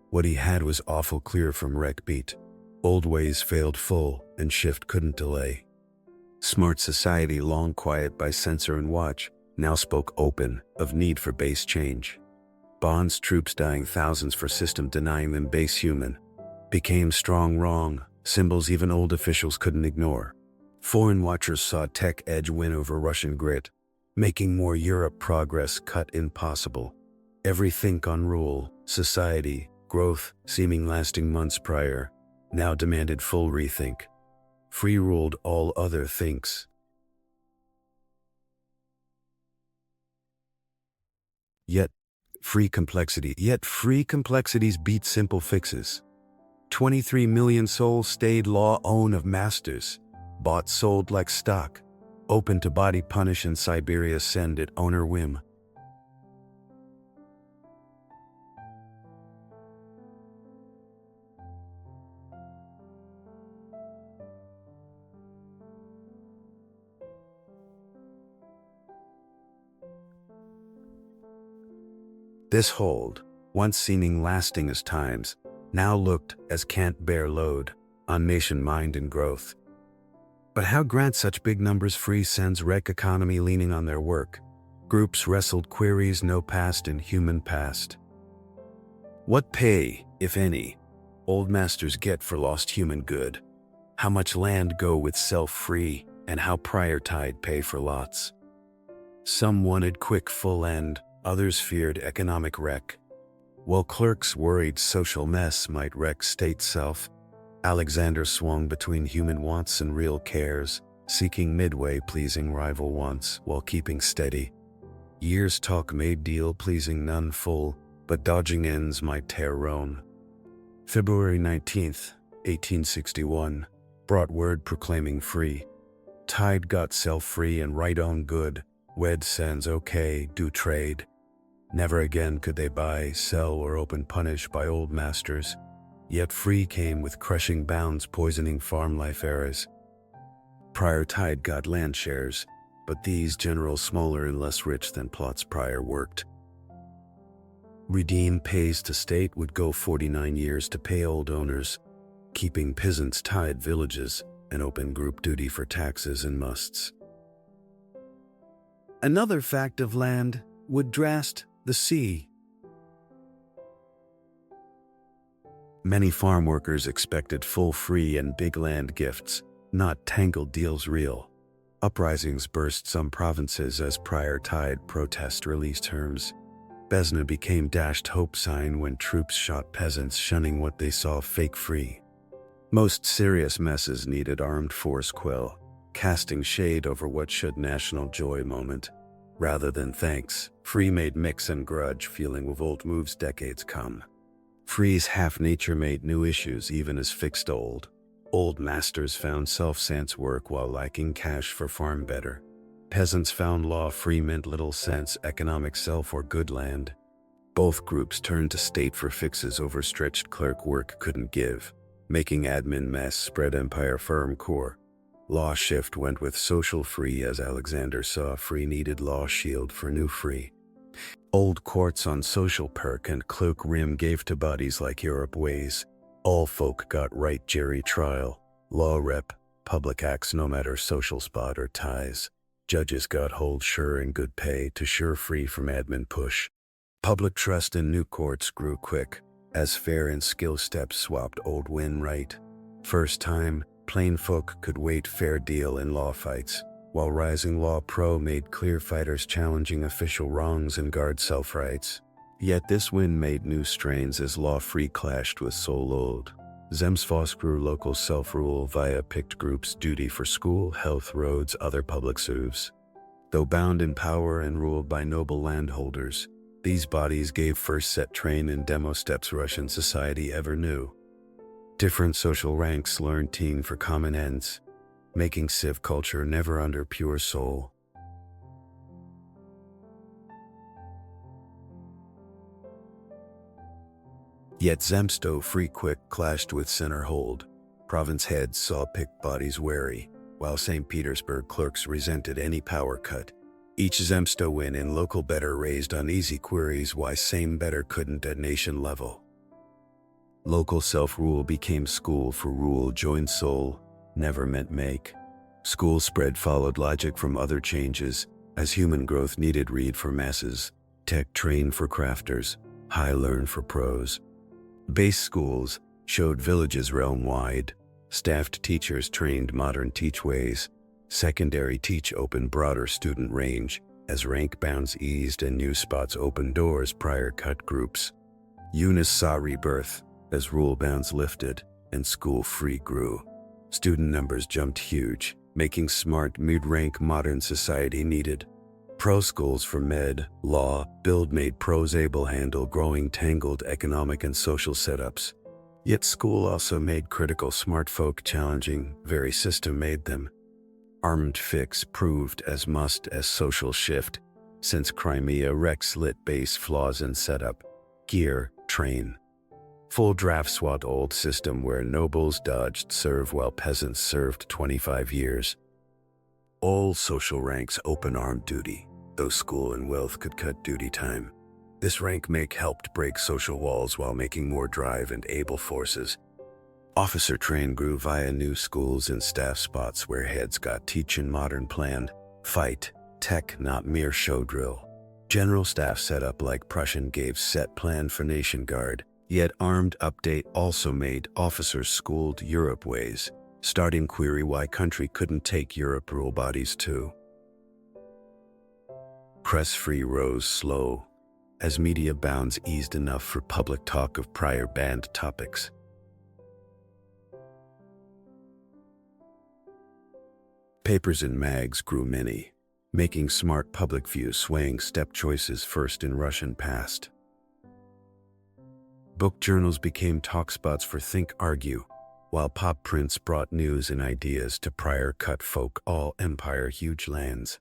What he had was awful clear from wreck beat. Old ways failed full, and shift couldn't delay. Smart society, long quiet by censor and watch, now spoke open of need for base change. Bonds, troops dying thousands for system denying them base human, became strong wrong, symbols even old officials couldn't ignore. Foreign watchers saw tech edge win over Russian grit, making more Europe progress cut impossible. Every think on rule, society, growth, seeming lasting months prior, now demanded full rethink. Free ruled all other thinks. Yet free complexities beat simple fixes. 23 million souls stayed law own of masters, bought sold like stock, open to body punish in Siberia send at owner whim. This hold, once seeming lasting as times, now looked as can't bear load on nation mind and growth. But how grant such big numbers free sends wreck economy leaning on their work? Groups wrestled queries no past in human past. What pay, if any, old masters get for lost human good? How much land go with self-free, and how prior tide pay for lots? Some wanted quick full end, others feared economic wreck. While clerks worried social mess might wreck state self, Alexander swung between human wants and real cares, seeking midway pleasing rival wants while keeping steady. Years talk made deal pleasing none full, but dodging ends might tear Rome. February 19th, 1861, brought word proclaiming free. Tide got self-free and right on good, wed sends okay, do trade. Never again could they buy, sell, or open punish by old masters. Yet free came with crushing bounds poisoning farm life eras. Prior tide got land shares, but these general smaller and less rich than plots prior worked. Redeem pays to state would go 49 years to pay old owners, keeping peasants tied villages and open group duty for taxes and musts. Another fact of land would drast the sea. Many farm workers expected full free and big land gifts, not tangled deals real. Uprisings burst some provinces as prior tide protest released terms. Besna became dashed hope sign when troops shot peasants shunning what they saw fake free. Most serious messes needed armed force quell, casting shade over what should national joy moment. Rather than thanks, free made mix and grudge feeling with old moves decades come. Free's half-nature made new issues even as fixed old. Old masters found self-sense work while lacking cash for farm better. Peasants found law free meant little sense economic self or good land. Both groups turned to state for fixes overstretched clerk work couldn't give, making admin mess spread empire firm core. Law shift went with social free as Alexander saw free needed law shield for new free. Old courts on social perk and cloak rim gave to bodies like Europe ways. All folk got right jury trial, law rep, public acts no matter social spot or ties. Judges got hold sure and good pay to sure free from admin push. Public trust in new courts grew quick, as fair and skill steps swapped old win right. First time, plain folk could wait fair deal in law fights, while rising law pro made clear fighters challenging official wrongs and guard self-rights. Yet this win made new strains as law free clashed with soul old. Zemstvos grew local self-rule via picked groups duty for school, health, roads, other public serves. Though bound in power and ruled by noble landholders, these bodies gave first set train in demo steps Russian society ever knew. Different social ranks learned teen for common ends, making civ culture never under pure soul. Yet Zemstvo free quick clashed with center hold. Province heads saw picked bodies wary, while St. Petersburg clerks resented any power cut. Each Zemsto win in local better raised uneasy queries why same better couldn't at nation level. Local self-rule became school for rule joined soul, never meant make. School spread followed logic from other changes, as human growth needed read for masses, tech train for crafters, high learn for pros. Base schools showed villages realm-wide, staffed teachers trained modern teachways, secondary teach opened broader student range, as rank bounds eased and new spots opened doors prior cut groups. Eunice saw rebirth as rule bounds lifted and school free grew. Student numbers jumped huge, making smart mid-rank modern society needed. Pro schools for med, law, build made pros able handle growing tangled economic and social setups. Yet school also made critical smart folk challenging, very system made them. Armed fix proved as must as social shift, since Crimea Rex lit base flaws in setup, gear, train. Full draft SWAT old system where nobles dodged serve while peasants served 25 years. All social ranks open armed duty, though school and wealth could cut duty time. This rank make helped break social walls while making more drive and able forces. Officer train grew via new schools and staff spots where heads got teach in modern planned, fight, tech not mere show drill. General staff setup like Prussian gave set plan for nation guard, yet armed update also made officers schooled Europe ways, starting query why country couldn't take Europe rule bodies too. Press free rose slow, as media bounds eased enough for public talk of prior banned topics. Papers and mags grew many, making smart public view swaying step choices first in Russian past. Book journals became talkspots for think argue, while pop prints brought news and ideas to prior cut folk all empire huge lands.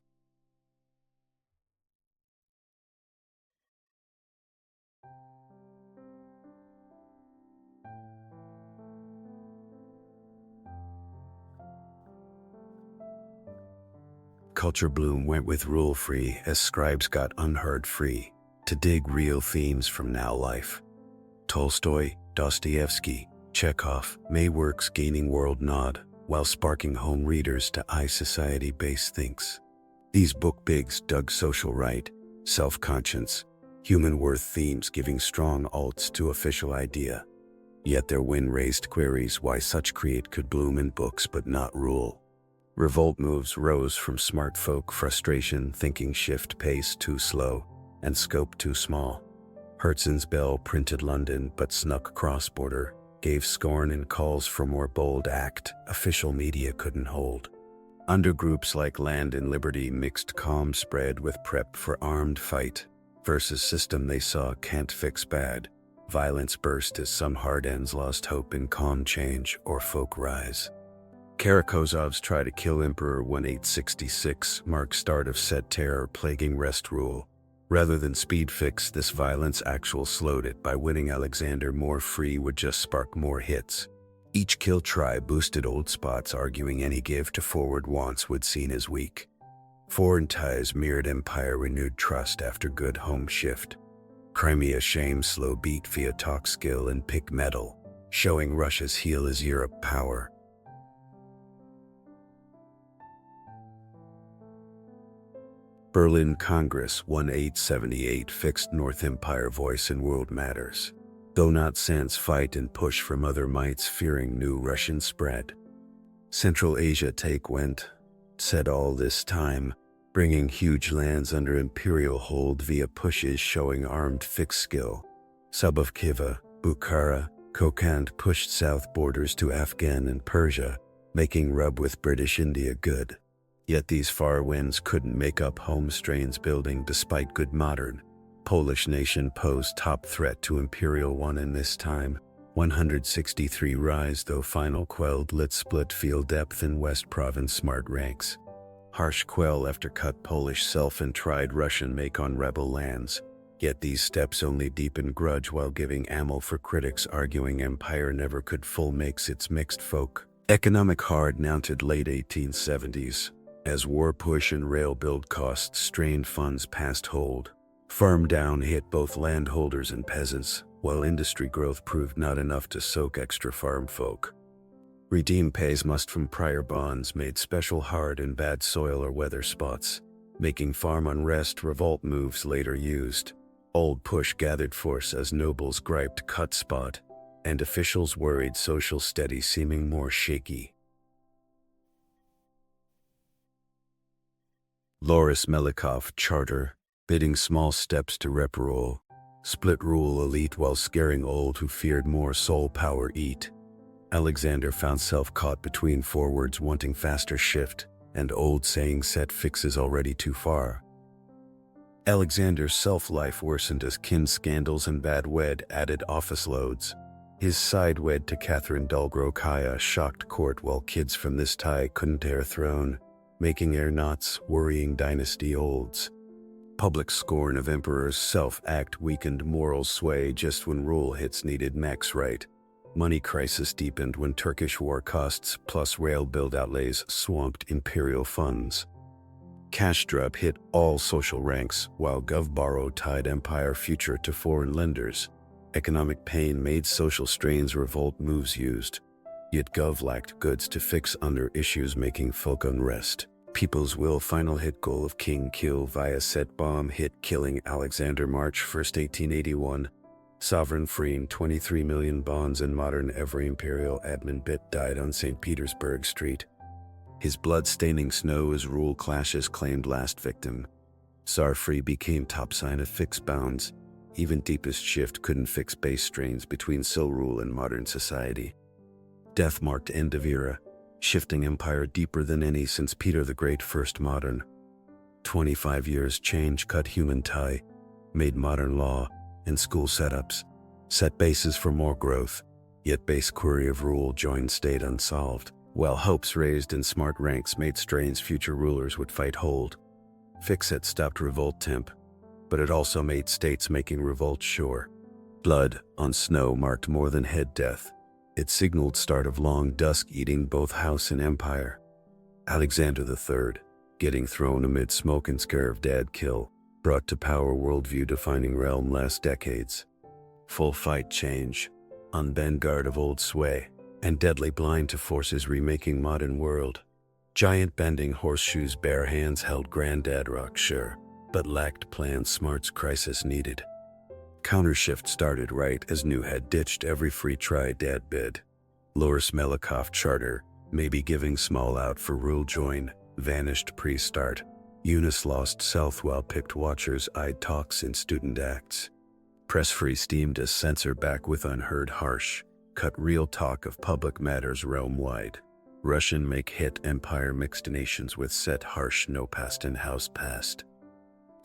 Culture bloom went with rule free as scribes got unheard free to dig real themes from now life. Tolstoy, Dostoevsky, Chekhov, May works gaining world nod while sparking home readers to eye society base thinks. These book bigs dug social right, self-conscience, human worth themes giving strong alts to official idea. Yet their win raised queries why such create could bloom in books but not rule. Revolt moves rose from smart folk frustration thinking shift pace too slow and scope too small. Herzen's bell printed London but snuck cross-border, gave scorn and calls for more bold act official media couldn't hold. Undergroups like Land and Liberty mixed calm spread with prep for armed fight versus system they saw can't fix bad. Violence burst as some hard ends lost hope in calm change or folk rise. Karakozov's try to kill Emperor 1866 marked start of set terror plaguing rest rule. Rather than speed fix this violence actual slowed it by winning Alexander more free would just spark more hits. Each kill try boosted old spots arguing any give to forward wants would seen as weak. Foreign ties mirrored empire renewed trust after good home shift. Crimea shame slow beat via talk skill and pick metal, showing Russia's heel as Europe power. Berlin Congress 1878 fixed North Empire voice in world matters, though not sans fight and push from other mights fearing new Russian spread. Central Asia take went, said all this time, bringing huge lands under imperial hold via pushes showing armed fix skill. Sub of Khiva, Bukhara, Kokand pushed south borders to Afghan and Persia, making rub with British India good. Yet these far winds couldn't make up home strains building despite good modern. Polish nation posed top threat to Imperial one in this time. 163 rise though final quelled lit split field depth in West Province smart ranks. Harsh quell after cut Polish self and tried Russian make on rebel lands. Yet these steps only deepen grudge while giving ammo for critics arguing empire never could full makes its mixed folk. Economic hard mounted late 1870s. As war push and rail build costs strained funds past hold. Farm down hit both landholders and peasants, while industry growth proved not enough to soak extra farm folk. Redeem pays must from prior bonds made special hard in bad soil or weather spots, making farm unrest revolt moves later used. Old push gathered force as nobles griped cut spot, and officials worried social steady seeming more shaky. Loris Melikov Charter, bidding small steps to rep rule, split rule elite while scaring old who feared more soul power eat. Alexander found self caught between forwards wanting faster shift, and old saying set fixes already too far. Alexander's self-life worsened as kin scandals and bad wed added office loads. His side wed to Catherine Dolgrokaya shocked court while kids from this tie couldn't heir throne, making heir knots worrying dynasty olds. Public scorn of emperor's self-act weakened moral sway just when rule hits needed max right. Money crisis deepened when Turkish war costs plus rail build outlays swamped imperial funds. Cash drop hit all social ranks while Gov borrow tied empire future to foreign lenders. Economic pain made social strains revolt moves used. Yet Gov lacked goods to fix under issues making folk unrest. People's will final hit goal of king kill via set bomb hit killing Alexander March 1st 1881. Sovereign freeing 23 million bonds and modern every imperial admin bit died on St. Petersburg Street. His blood-staining snow as rule clashes claimed last victim. Tsar-free became top sign of fixed bounds. Even deepest shift couldn't fix base strains between Sil rule and modern society. Death marked end of era, shifting empire deeper than any since Peter the Great first modern. 25 years change cut human tie, made modern law and school setups, set bases for more growth, yet base query of rule joined state unsolved. While hopes raised in smart ranks made strains future rulers would fight hold. Fix-it stopped revolt temp, but it also made states making revolt sure. Blood on snow marked more than head death. It signaled start of long dusk eating both house and empire. Alexander III, getting thrown amid smoke and scare of dad kill, brought to power worldview defining realm last decades. Full fight change, on vanguard of old sway, and deadly blind to forces remaking modern world. Giant bending horseshoes bare hands held granddad rock sure, but lacked plans smarts crisis needed. Countershift started right as new had ditched every free try dad bid. Loris Melikov Charter, maybe giving small out for rule join, vanished pre-start. Eunice lost self while picked watchers eyed talks in student acts. Press free steamed as censor back with unheard harsh. Cut real talk of public matters realm-wide. Russian make hit empire mixed nations with set harsh no past in house past.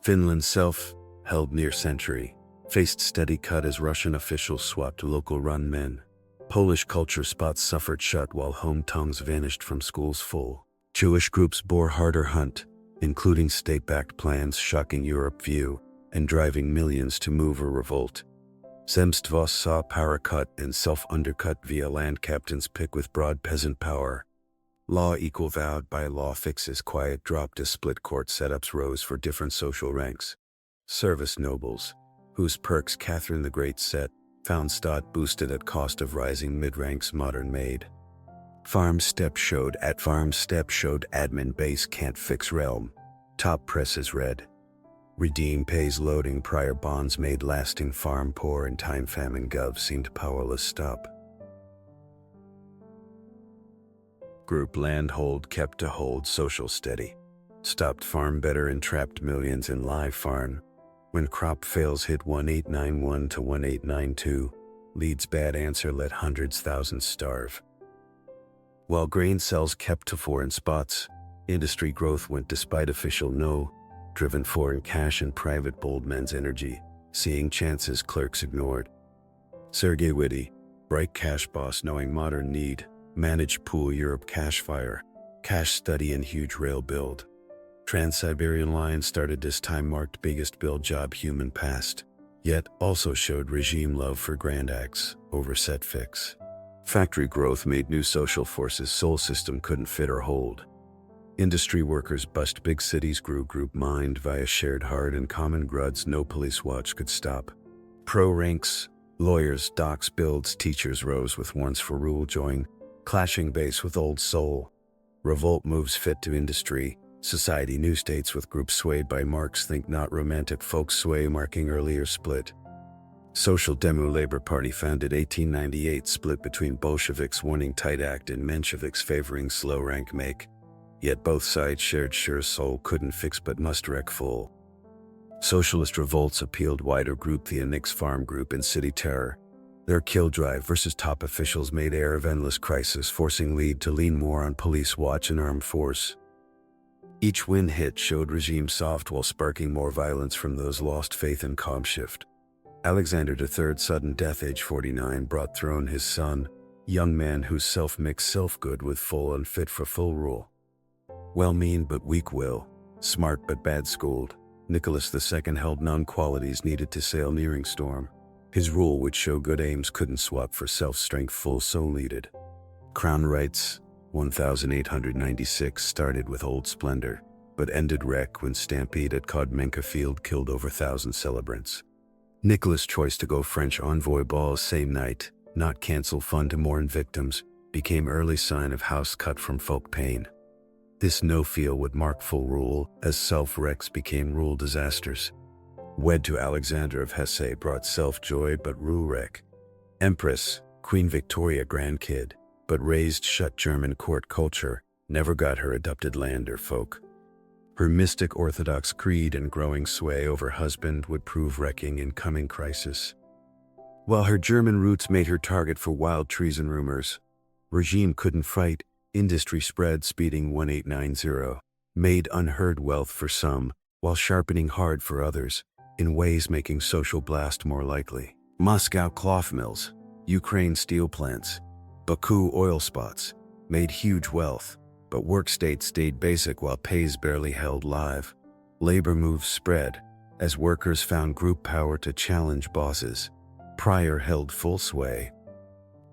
Finland self, held near century, faced steady cut as Russian officials swapped local run men. Polish culture spots suffered shut while home tongues vanished from schools full. Jewish groups bore harder hunt, including state-backed plans shocking Europe view and driving millions to move or revolt. Zemstvos saw power cut and self-undercut via land captains pick with broad peasant power. Law equal vowed by law fixes quiet dropped as split court setups rose for different social ranks. Service nobles, whose perks Catherine the Great set, found stot boosted at cost of rising mid-ranks modern made. Farm step showed admin base can't fix realm. Top press is red. Redeem pays loading prior bonds made lasting farm poor and time famine gov seemed powerless stop. Group land hold kept to hold social steady. Stopped farm better and trapped millions in live farm. When crop fails hit 1891 to 1892, leads bad answer let hundreds thousands starve. While grain cells kept to foreign spots, industry growth went despite official no, driven foreign cash and private bold men's energy, seeing chances clerks ignored. Sergei Witty, bright cash boss knowing modern need, managed pool Europe cash fire, cash study and huge rail build. Trans-Siberian line started this time marked biggest build job human past, yet also showed regime love for grand acts over set fix. Factory growth made new social forces soul system couldn't fit or hold. Industry workers bust big cities grew group mind via shared hard and common gruds no police watch could stop. Pro ranks, lawyers, docs, builds, teachers rose with once for rule join, clashing base with old soul. Revolt moves fit to industry. Society new states with groups swayed by Marx think not romantic folk sway marking earlier split. Social Demo Labor Party founded 1898 split between Bolsheviks wanting tight act and Mensheviks favoring slow rank make. Yet both sides shared sure soul couldn't fix but must wreck full. Socialist revolts appealed wider group the Nix farm group and city terror. Their kill drive versus top officials made air of endless crisis, forcing lead to lean more on police watch and armed force. Each win hit showed regime soft while sparking more violence from those lost faith in calm shift. Alexander III's sudden death age 49 brought throne his son, young man whose self mixed self-good with full unfit for full rule. Well-mean but weak will, smart but bad-schooled, Nicholas II held none qualities needed to sail nearing storm. His rule would show good aims couldn't swap for self-strength full soul needed. Crown rights, 1896 started with old splendor, but ended wreck when stampede at Kodmenka Field killed over 1,000 celebrants. Nicholas' choice to go French envoy balls same night, not cancel fund to mourn victims, became early sign of house cut from folk pain. This no-feel would mark full rule, as self-wrecks became rule disasters. Wed to Alexander of Hesse brought self-joy but rule wreck. Empress, Queen Victoria grandkid, but raised shut German court culture, never got her adopted land or folk. Her mystic orthodox creed and growing sway over husband would prove wrecking in coming crisis. While her German roots made her target for wild treason rumors, regime couldn't fight, industry spread speeding 1890, made unheard wealth for some, while sharpening hard for others, in ways making social blast more likely. Moscow cloth mills, Ukraine steel plants, Baku oil spots, made huge wealth, but work state stayed basic while pays barely held live. Labor moves spread, as workers found group power to challenge bosses. Prior held full sway.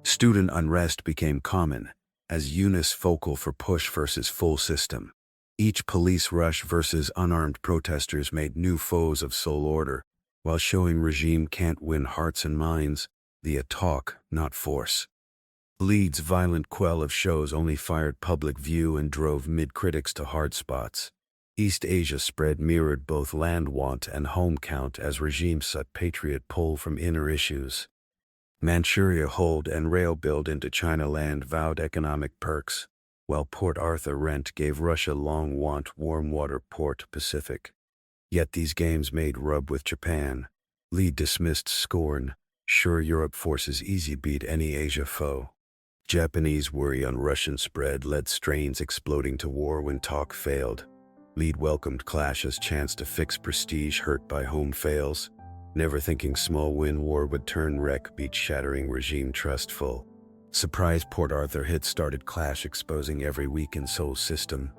Student unrest became common, as unifocal for push versus full system. Each police rush versus unarmed protesters made new foes of soul order, while showing regime can't win hearts and minds, via talk, not force. Leeds' violent quell of shows only fired public view and drove mid-critics to hard spots. East Asia spread mirrored both land want and home count as regime sought patriot pull from inner issues. Manchuria hold and rail build into China land vowed economic perks, while Port Arthur rent gave Russia long want warm water port Pacific. Yet these games made rub with Japan. Lee dismissed scorn, sure Europe forces easy beat any Asia foe. Japanese worry on Russian spread led strains exploding to war when talk failed. Lead welcomed clash as chance to fix prestige hurt by home fails, never thinking small win war would turn wreck beat shattering regime trustful. Surprise Port Arthur hit started clash exposing every weak in soul system.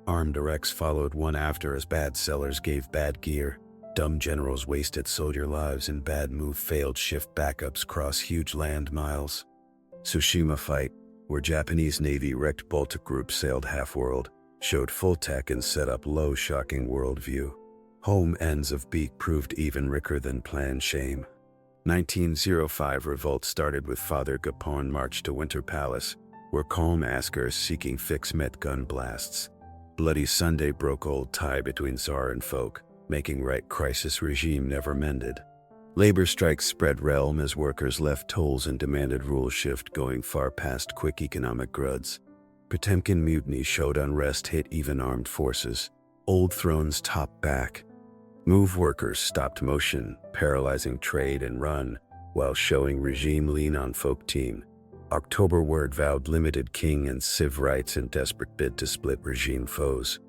Armed directs followed one after as bad sellers gave bad gear. Dumb generals wasted soldier lives and bad move failed shift backups cross huge land miles. Tsushima fight, where Japanese Navy wrecked Baltic group sailed half-world, showed full tech and set up low shocking worldview. Home ends of beak proved even ricker than planned shame. 1905 revolt started with Father Gapon march to Winter Palace, where calm askers seeking fix met gun blasts. Bloody Sunday broke old tie between Tsar and folk, making right crisis regime never mended. Labor strikes spread realm as workers left tolls and demanded rule shift going far past quick economic gruds. Potemkin mutiny showed unrest hit even armed forces. Old thrones top back. Move workers stopped motion, paralyzing trade and run, while showing regime lean on folk team. October word vowed limited king and civ rights in desperate bid to split regime foes.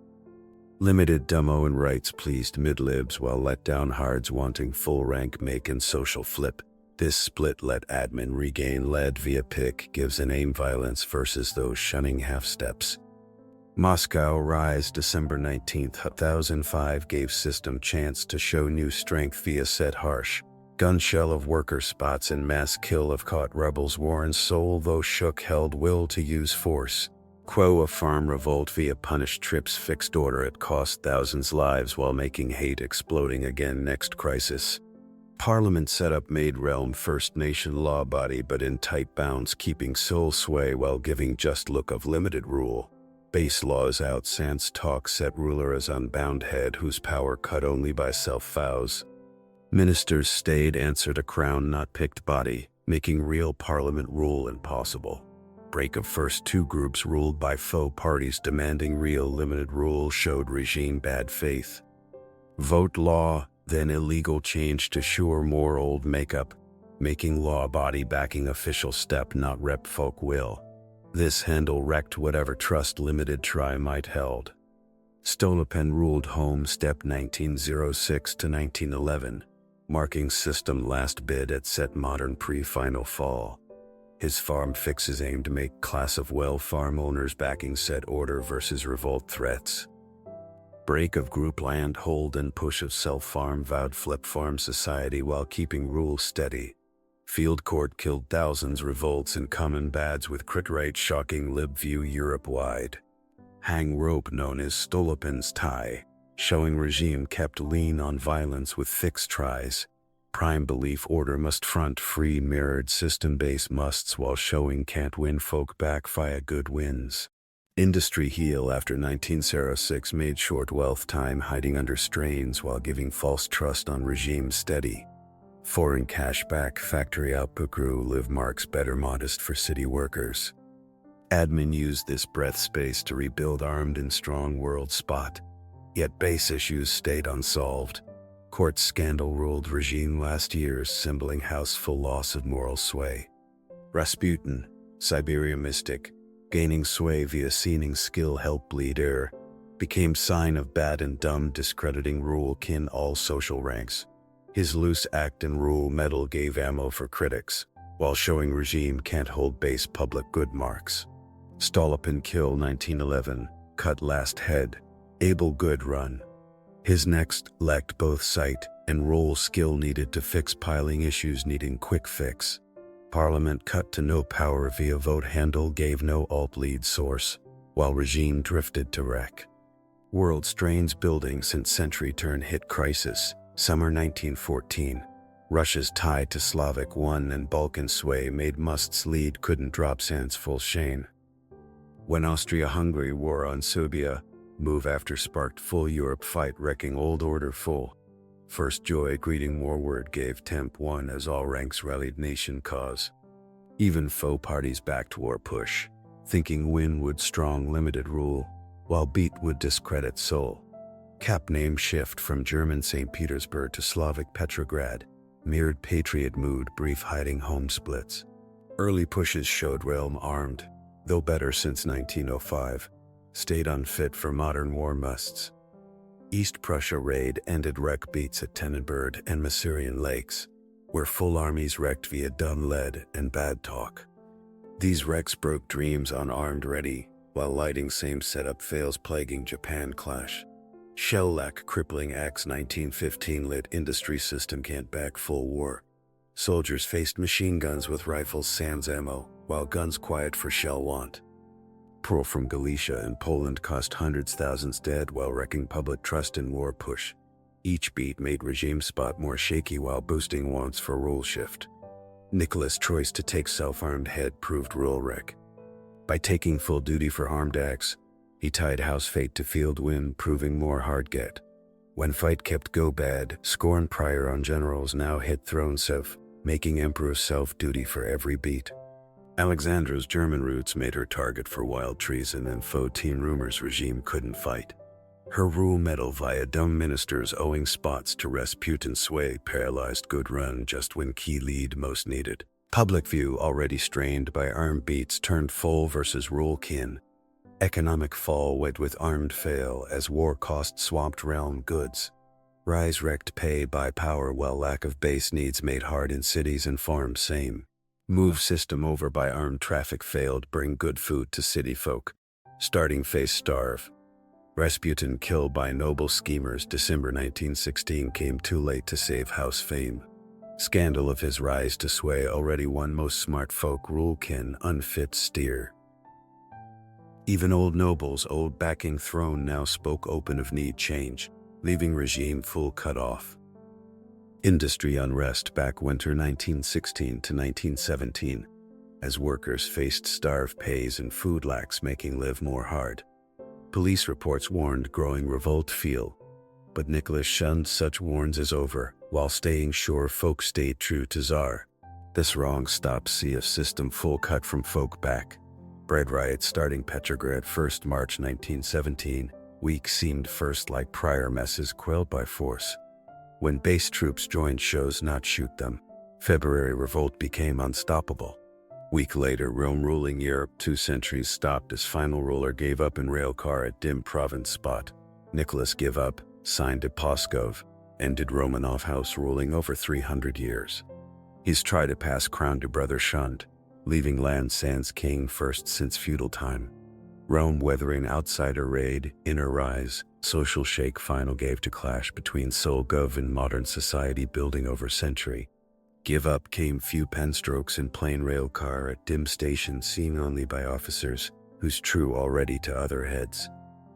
Limited demo and rights pleased mid-libs while let down hards wanting full rank make and social flip. This split let admin regain lead via pick gives an aim violence versus those shunning half-steps. Moscow rise December 19, 2005 gave system chance to show new strength via set harsh. Gunshell of worker spots and mass kill of caught rebels warren soul though shook held will to use force. Quo a farm revolt via punished trips fixed order it cost thousands lives while making hate exploding again next crisis. Parliament setup made realm first nation law body but in tight bounds, keeping sole sway while giving just look of limited rule. Base laws out sans talk set ruler as unbound head whose power cut only by self-vows. Ministers stayed answered a crown not picked body, making real parliament rule impossible. Break of first two groups ruled by faux parties demanding real limited rule showed regime bad faith. Vote law, then illegal change to sure more old makeup, making law body backing official step not rep folk will. This handle wrecked whatever trust limited try might held. Stolypin ruled home step 1906 to 1911, marking system last bid at set modern pre-final fall. His farm fixes aimed to make class of well farm owners backing set order versus revolt threats. Break of group land hold and push of self-farm vowed flip farm society while keeping rule steady. Field court killed thousands revolts in common bads with crit rate shocking lib view Europe-wide. Hang rope known as Stolypin's tie, showing regime kept lean on violence with fixed tries. Prime belief order must front free mirrored system base musts while showing can't win folk back via good wins. Industry heal after 1906 made short wealth time hiding under strains while giving false trust on regime steady. Foreign cash back factory output grew live marks better modest for city workers. Admin used this breath space to rebuild armed and strong world spot. Yet base issues stayed unsolved. Court scandal ruled regime last year's symboling house full loss of moral sway. Rasputin, Siberia mystic, gaining sway via seeming skill help bleed air, became sign of bad and dumb discrediting rule kin all social ranks. His loose act and rule medal gave ammo for critics, while showing regime can't hold base public good marks. Stolypin kill 1911, cut last head, able good run. His next lacked both sight and role skill needed to fix piling issues needing quick fix. Parliament cut to no power via vote handle gave no alt lead source, while regime drifted to wreck. World strains building since century turn hit crisis, summer 1914. Russia's tie to Slavic one and Balkan sway made musts lead couldn't drop sans full shame. When Austria-Hungary war on Serbia, move after sparked full Europe fight wrecking old order full. First joy greeting warward gave temp one as all ranks rallied nation cause. Even faux parties backed war push, thinking win would strong limited rule, while beat would discredit soul. Cap name shift from German St. Petersburg to Slavic Petrograd, mirrored patriot mood brief hiding home splits. Early pushes showed realm armed, though better since 1905, stayed unfit for modern war musts. East Prussia raid ended wreck beats at Tannenberg and Masurian Lakes, where full armies wrecked via dumb lead and bad talk. These wrecks broke dreams on armed ready, while lighting same setup fails plaguing Japan clash. Shell lack crippling acts 1915 lit industry system can't back full war. Soldiers faced machine guns with rifles sans ammo, while guns quiet for shell want. Pearl from Galicia and Poland cost hundreds thousands dead while wrecking public trust in war push. Each beat made regime spot more shaky while boosting wants for rule shift. Nicholas' choice to take self-armed head proved rule wreck. By taking full duty for armed acts, he tied house fate to field win, proving more hard get. When fight kept go bad, scorn prior on generals now hit throne self, making emperor self-duty for every beat. Alexandra's German roots made her target for wild treason and faux teen rumors regime couldn't fight. Her rule medal via dumb ministers owing spots to Rasputin's sway paralyzed good run just when key lead most needed. Public view already strained by armed beats turned full versus rule kin. Economic fall went with armed fail as war cost swamped realm goods. Rise wrecked pay by power while lack of base needs made hard in cities and farms same. Move system over by armed traffic failed bring good food to city folk. Starting face starve. Rasputin killed by noble schemers December 1916 came too late to save house fame. Scandal of his rise to sway already won most smart folk rule kin unfit steer. Even old nobles old backing throne now spoke open of need change, leaving regime full cut off. Industry unrest back winter 1916 to 1917, as workers faced starved pays and food lacks making live more hard. Police reports warned growing revolt feel, but Nicholas shunned such warns as over, while staying sure folk stayed true to Tsar. This wrong stop see a system full cut from folk back. Bread riots starting Petrograd 1st March 1917, week seemed first like prior messes quelled by force. When base troops joined shows not shoot them, February revolt became unstoppable. Week later, Rome ruling Europe 2 centuries stopped as final ruler gave up in railcar at dim province spot. Nicholas give up, signed to Muscovy, ended Romanov house ruling over 300 years. He's tried to pass crown to brother shunned, leaving land sans king first since feudal time. Rome weathering outsider raid, inner rise, social shake final gave to clash between soul gov and modern society building over century. Give up came few penstrokes in plain rail car at dim station seen only by officers, whose true already to other heads.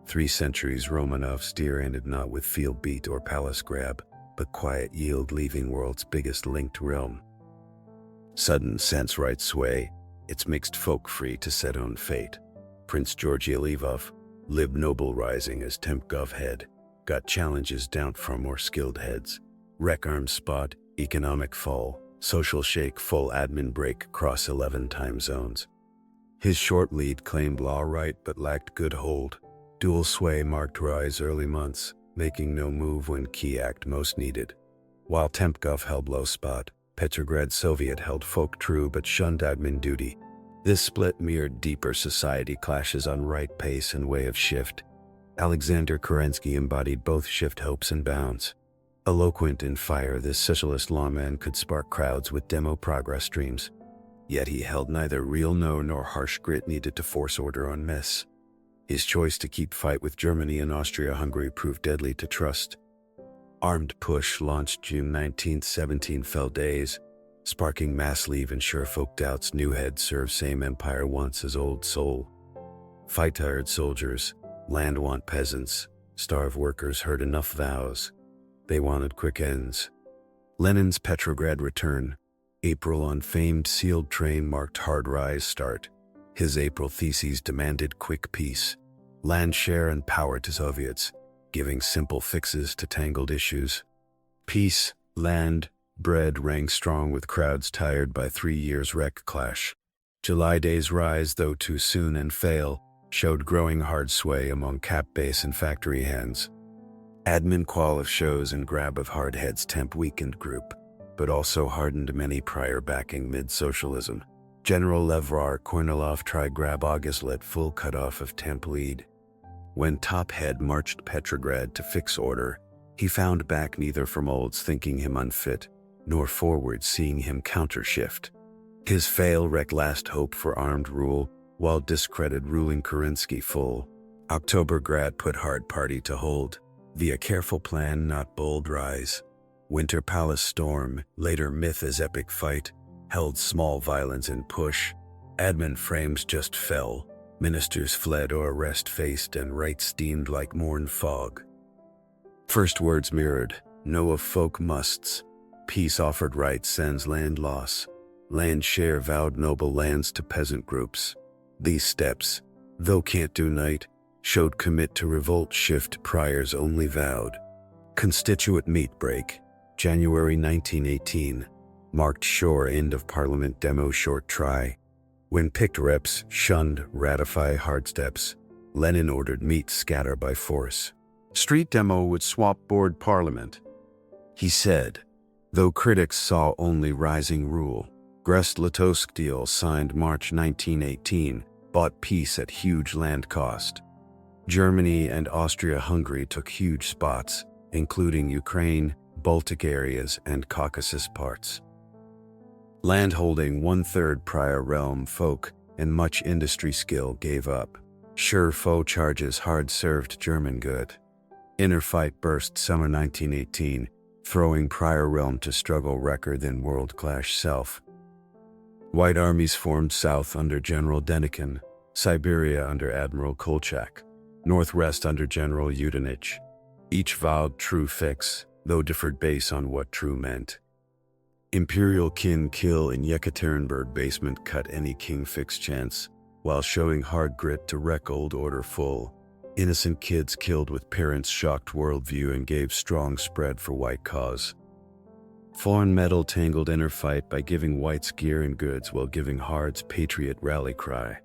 3 centuries Romanov steer ended not with field beat or palace grab, but quiet yield leaving world's biggest linked realm. Sudden sense right sway, it's mixed folk free to set own fate. Prince Georgy Lvov, lib noble rising as temp gov head, got challenges down from more skilled heads. Wreck arm spot, economic fall, social shake full admin break across 11 time zones. His short lead claimed law right but lacked good hold. Dual sway marked rise early months, making no move when key act most needed. While temp gov held low spot, Petrograd Soviet held folk true but shunned admin duty. This split mirrored deeper society clashes on right pace and way of shift. Alexander Kerensky embodied both shift hopes and bounds. Eloquent in fire, this socialist lawman could spark crowds with demo progress streams. Yet he held neither real no nor harsh grit needed to force order on mess. His choice to keep fight with Germany and Austria-Hungary proved deadly to trust. Armed push launched June 1917 fell days, sparking mass leave and sure folk doubts new head serve same empire once as old soul. Fight tired soldiers, land want peasants, starved workers heard enough vows. They wanted quick ends. Lenin's Petrograd return, April on famed sealed train marked hard rise start. His April theses demanded quick peace, land share and power to Soviets, giving simple fixes to tangled issues. Peace, land, bread rang strong with crowds tired by 3 years' wreck clash. July days rise though too soon and fail, showed growing hard sway among cap base and factory hands. Admin qual of shows and grab of hard heads temp weakened group, but also hardened many prior backing mid-socialism. General Levrar Kornilov tried grab August let full cutoff of temp lead. When top head marched Petrograd to fix order, he found back neither from olds thinking him unfit, nor forward seeing him countershift. His fail wrecked last hope for armed rule, while discredit ruling Kerensky full. October grad put hard party to hold, via careful plan not bold rise. Winter palace storm, later myth as epic fight, held small violence and push. Admin frames just fell, ministers fled or arrest faced and right steamed like morn fog. First words mirrored, no of folk musts. Peace offered right sends land loss. Land share vowed noble lands to peasant groups. These steps, though can't do night, showed commit to revolt shift priors only vowed. Constituent meet break, January 1918, marked sure end of parliament demo short try. When picked reps shunned ratify hard steps, Lenin ordered meet scatter by force. Street demo would swap board parliament. He said, though critics saw only rising rule. Brest-Litovsk deal signed March 1918, bought peace at huge land cost. Germany and Austria-Hungary took huge spots, including Ukraine, Baltic areas, and Caucasus parts. Landholding 1/3 prior realm folk and much industry skill gave up. Sure foe charges hard-served German good. Inner fight burst summer 1918, throwing prior realm to struggle record than world clash self. White armies formed south under General Denikin, Siberia under Admiral Kolchak, northwest under General Yudenich. Each vowed true fix, though differed based on what true meant. Imperial kin kill in Yekaterinburg basement cut any king fix chance, while showing hard grit to wreck old order full. Innocent kids killed with parents' shocked worldview and gave strong spread for white cause. Foreign metal tangled inner fight by giving whites gear and goods while giving hards patriot rally cry.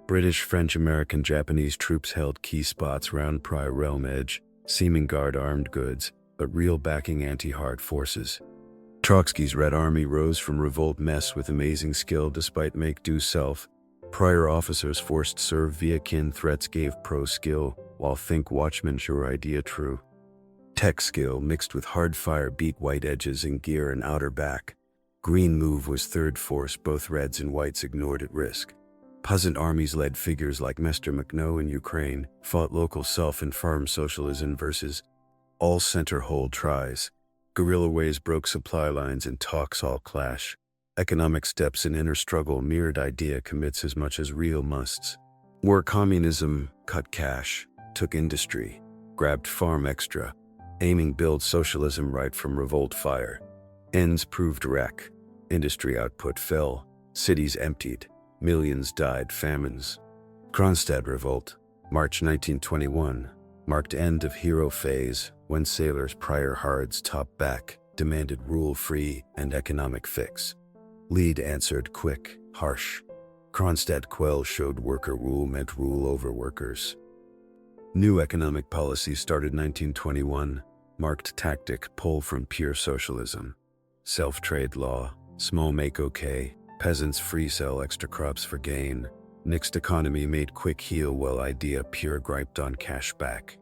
British, French, American, Japanese troops held key spots round prior realm edge, seeming guard armed goods, but real backing anti-hard forces. Trotsky's Red Army rose from revolt mess with amazing skill despite make-do self. Prior officers forced serve via kin threats gave pro skill, while think watchmen sure idea true. Tech skill mixed with hard fire beat white edges in gear and outer back. Green move was third force both reds and whites ignored at risk. Peasant armies led figures like Mr. McNo in Ukraine, fought local self and farm socialism versus all center hold tries. Guerrilla ways broke supply lines and talks all clash. Economic steps in inner struggle mirrored idea commits as much as real musts. War communism cut cash, took industry, grabbed farm extra, aiming build socialism right from revolt fire. Ends proved wreck, industry output fell, cities emptied, millions died famines. Kronstadt revolt, March 1921, marked end of hero phase when sailors prior hards top back, demanded rule-free and economic fix. Lead answered quick, harsh. Kronstadt quell showed worker rule meant rule over workers. New economic policy started 1921, marked tactic pull from pure socialism. Self-trade law, small make okay, peasants free sell extra crops for gain. Mixed economy made quick heal while idea pure griped on cash back.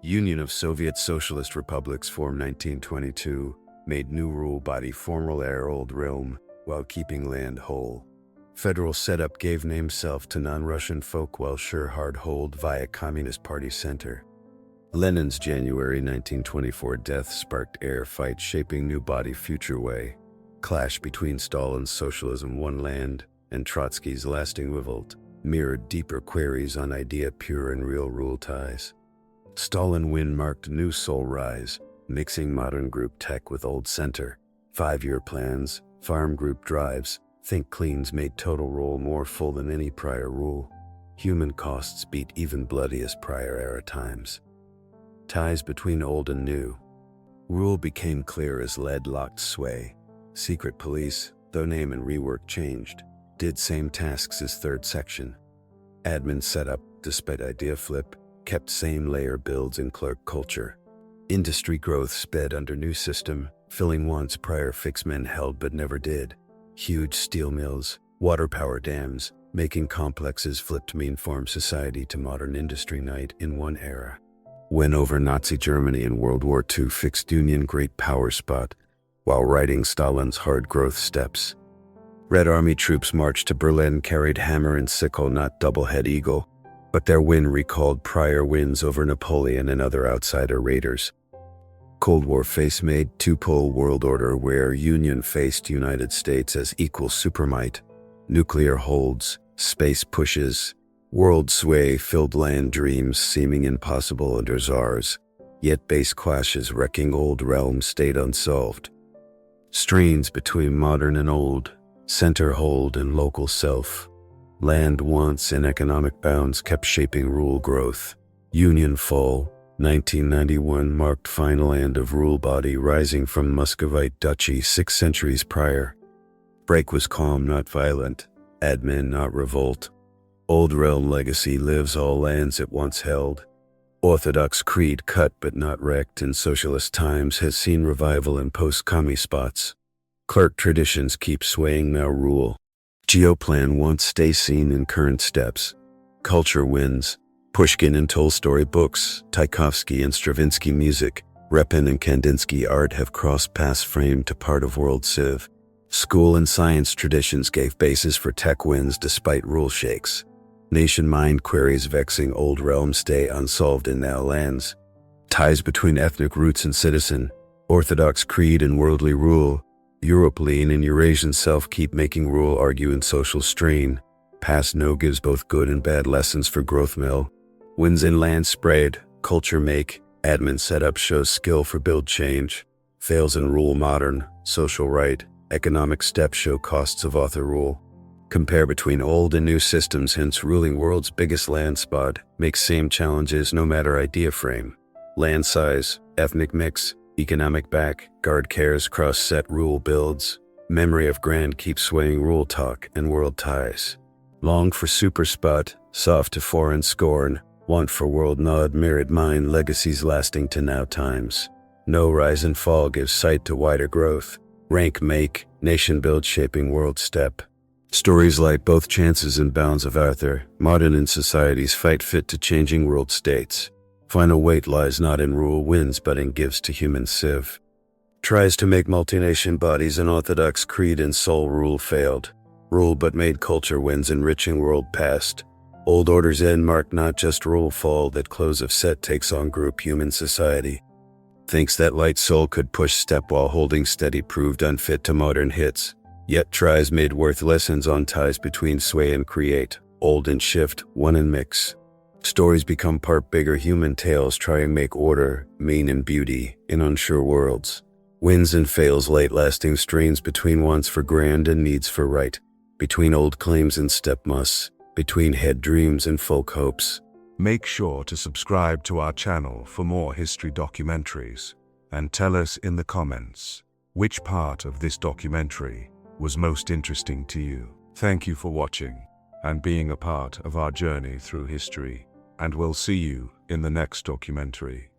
Union of Soviet Socialist Republics formed 1922, made new rule body formal air old realm, while keeping land whole. Federal setup gave name self to non-Russian folk while sure hard hold via Communist Party center. Lenin's January 1924 death sparked air fight shaping new body future way. Clash between Stalin's socialism one land and Trotsky's lasting revolt mirrored deeper queries on idea pure and real rule ties. Stalin win marked new soul rise, mixing modern group tech with old center. 5-year plans, farm group drives, think cleans made total role more full than any prior rule. Human costs beat even bloodiest prior era times. Ties between old and new. Rule became clear as lead locked sway. Secret police, though name and rework changed, did same tasks as third section. Admin setup, despite idea flip, kept same layer builds in clerk culture. Industry growth sped under new system, filling wants prior fix men held but never did. Huge steel mills, water power dams, making complexes flipped mean farm society to modern industry night in one era. Win over Nazi Germany in World War II fixed Union great power spot, while riding Stalin's hard growth steps. Red Army troops marched to Berlin carried hammer and sickle not double-head eagle, but their win recalled prior wins over Napoleon and other outsider raiders. Cold War face made two-pole world order where Union faced United States as equal supermight. Nuclear holds, space pushes, world sway filled land dreams seeming impossible under Tsars, yet base clashes wrecking old realms stayed unsolved. Strains between modern and old, center hold and local self. Land wants and economic bounds kept shaping rule growth. Union fall, 1991 marked final end of rule body rising from Muscovite duchy 6 centuries prior. Break was calm, not violent. Admin, not revolt. Old realm legacy lives all lands it once held. Orthodox creed cut but not wrecked in socialist times has seen revival in post-commie spots. Clerk traditions keep swaying now rule. Geoplan once stay seen in current steps. Culture wins. Pushkin and Tolstoy books, Tchaikovsky and Stravinsky music, Repin and Kandinsky art have crossed past frame to part of world civ. School and science traditions gave basis for tech wins despite rule shakes. Nation mind queries vexing old realms stay unsolved in now lands. Ties between ethnic roots and citizen, Orthodox creed and worldly rule, Europe lean and Eurasian self keep making rule argue in social strain. Past no gives both good and bad lessons for growth mill. Winds in land sprayed, culture make, Admin setup shows skill for build change. Fails in rule modern, social right. Economic steps show costs of author rule. Compare between old and new systems, hence ruling world's biggest land spot. Makes same challenges no matter idea frame. Land size, ethnic mix, economic back, guard cares cross set rule builds. Memory of grand keeps swaying rule talk and world ties. Long for super spot, soft to foreign scorn. Want for world nod, mirrored mind, legacies lasting to now times. No rise and fall gives sight to wider growth. Rank make, nation build shaping world step. Stories like both chances and bounds of Arthur, modern in societies fight fit to changing world states. Final weight lies not in rule wins but in gives to human civ. Tries to make multination bodies an orthodox creed and soul rule failed. Rule but made culture wins enriching world past. Old order's end marked not just rule fall that close of set takes on group human society. Thinks that light soul could push step while holding steady proved unfit to modern hits. Yet tries made worth lessons on ties between sway and create, old and shift, one and mix. Stories become part bigger human tales try and make order, mean and beauty, in unsure worlds. Wins and fails late lasting strains between wants for grand and needs for right. Between old claims and step musts, between head dreams and folk hopes. Make sure to subscribe to our channel for more history documentaries, and tell us in the comments which part of this documentary was most interesting to you. Thank you for watching and being a part of our journey through history, and we'll see you in the next documentary.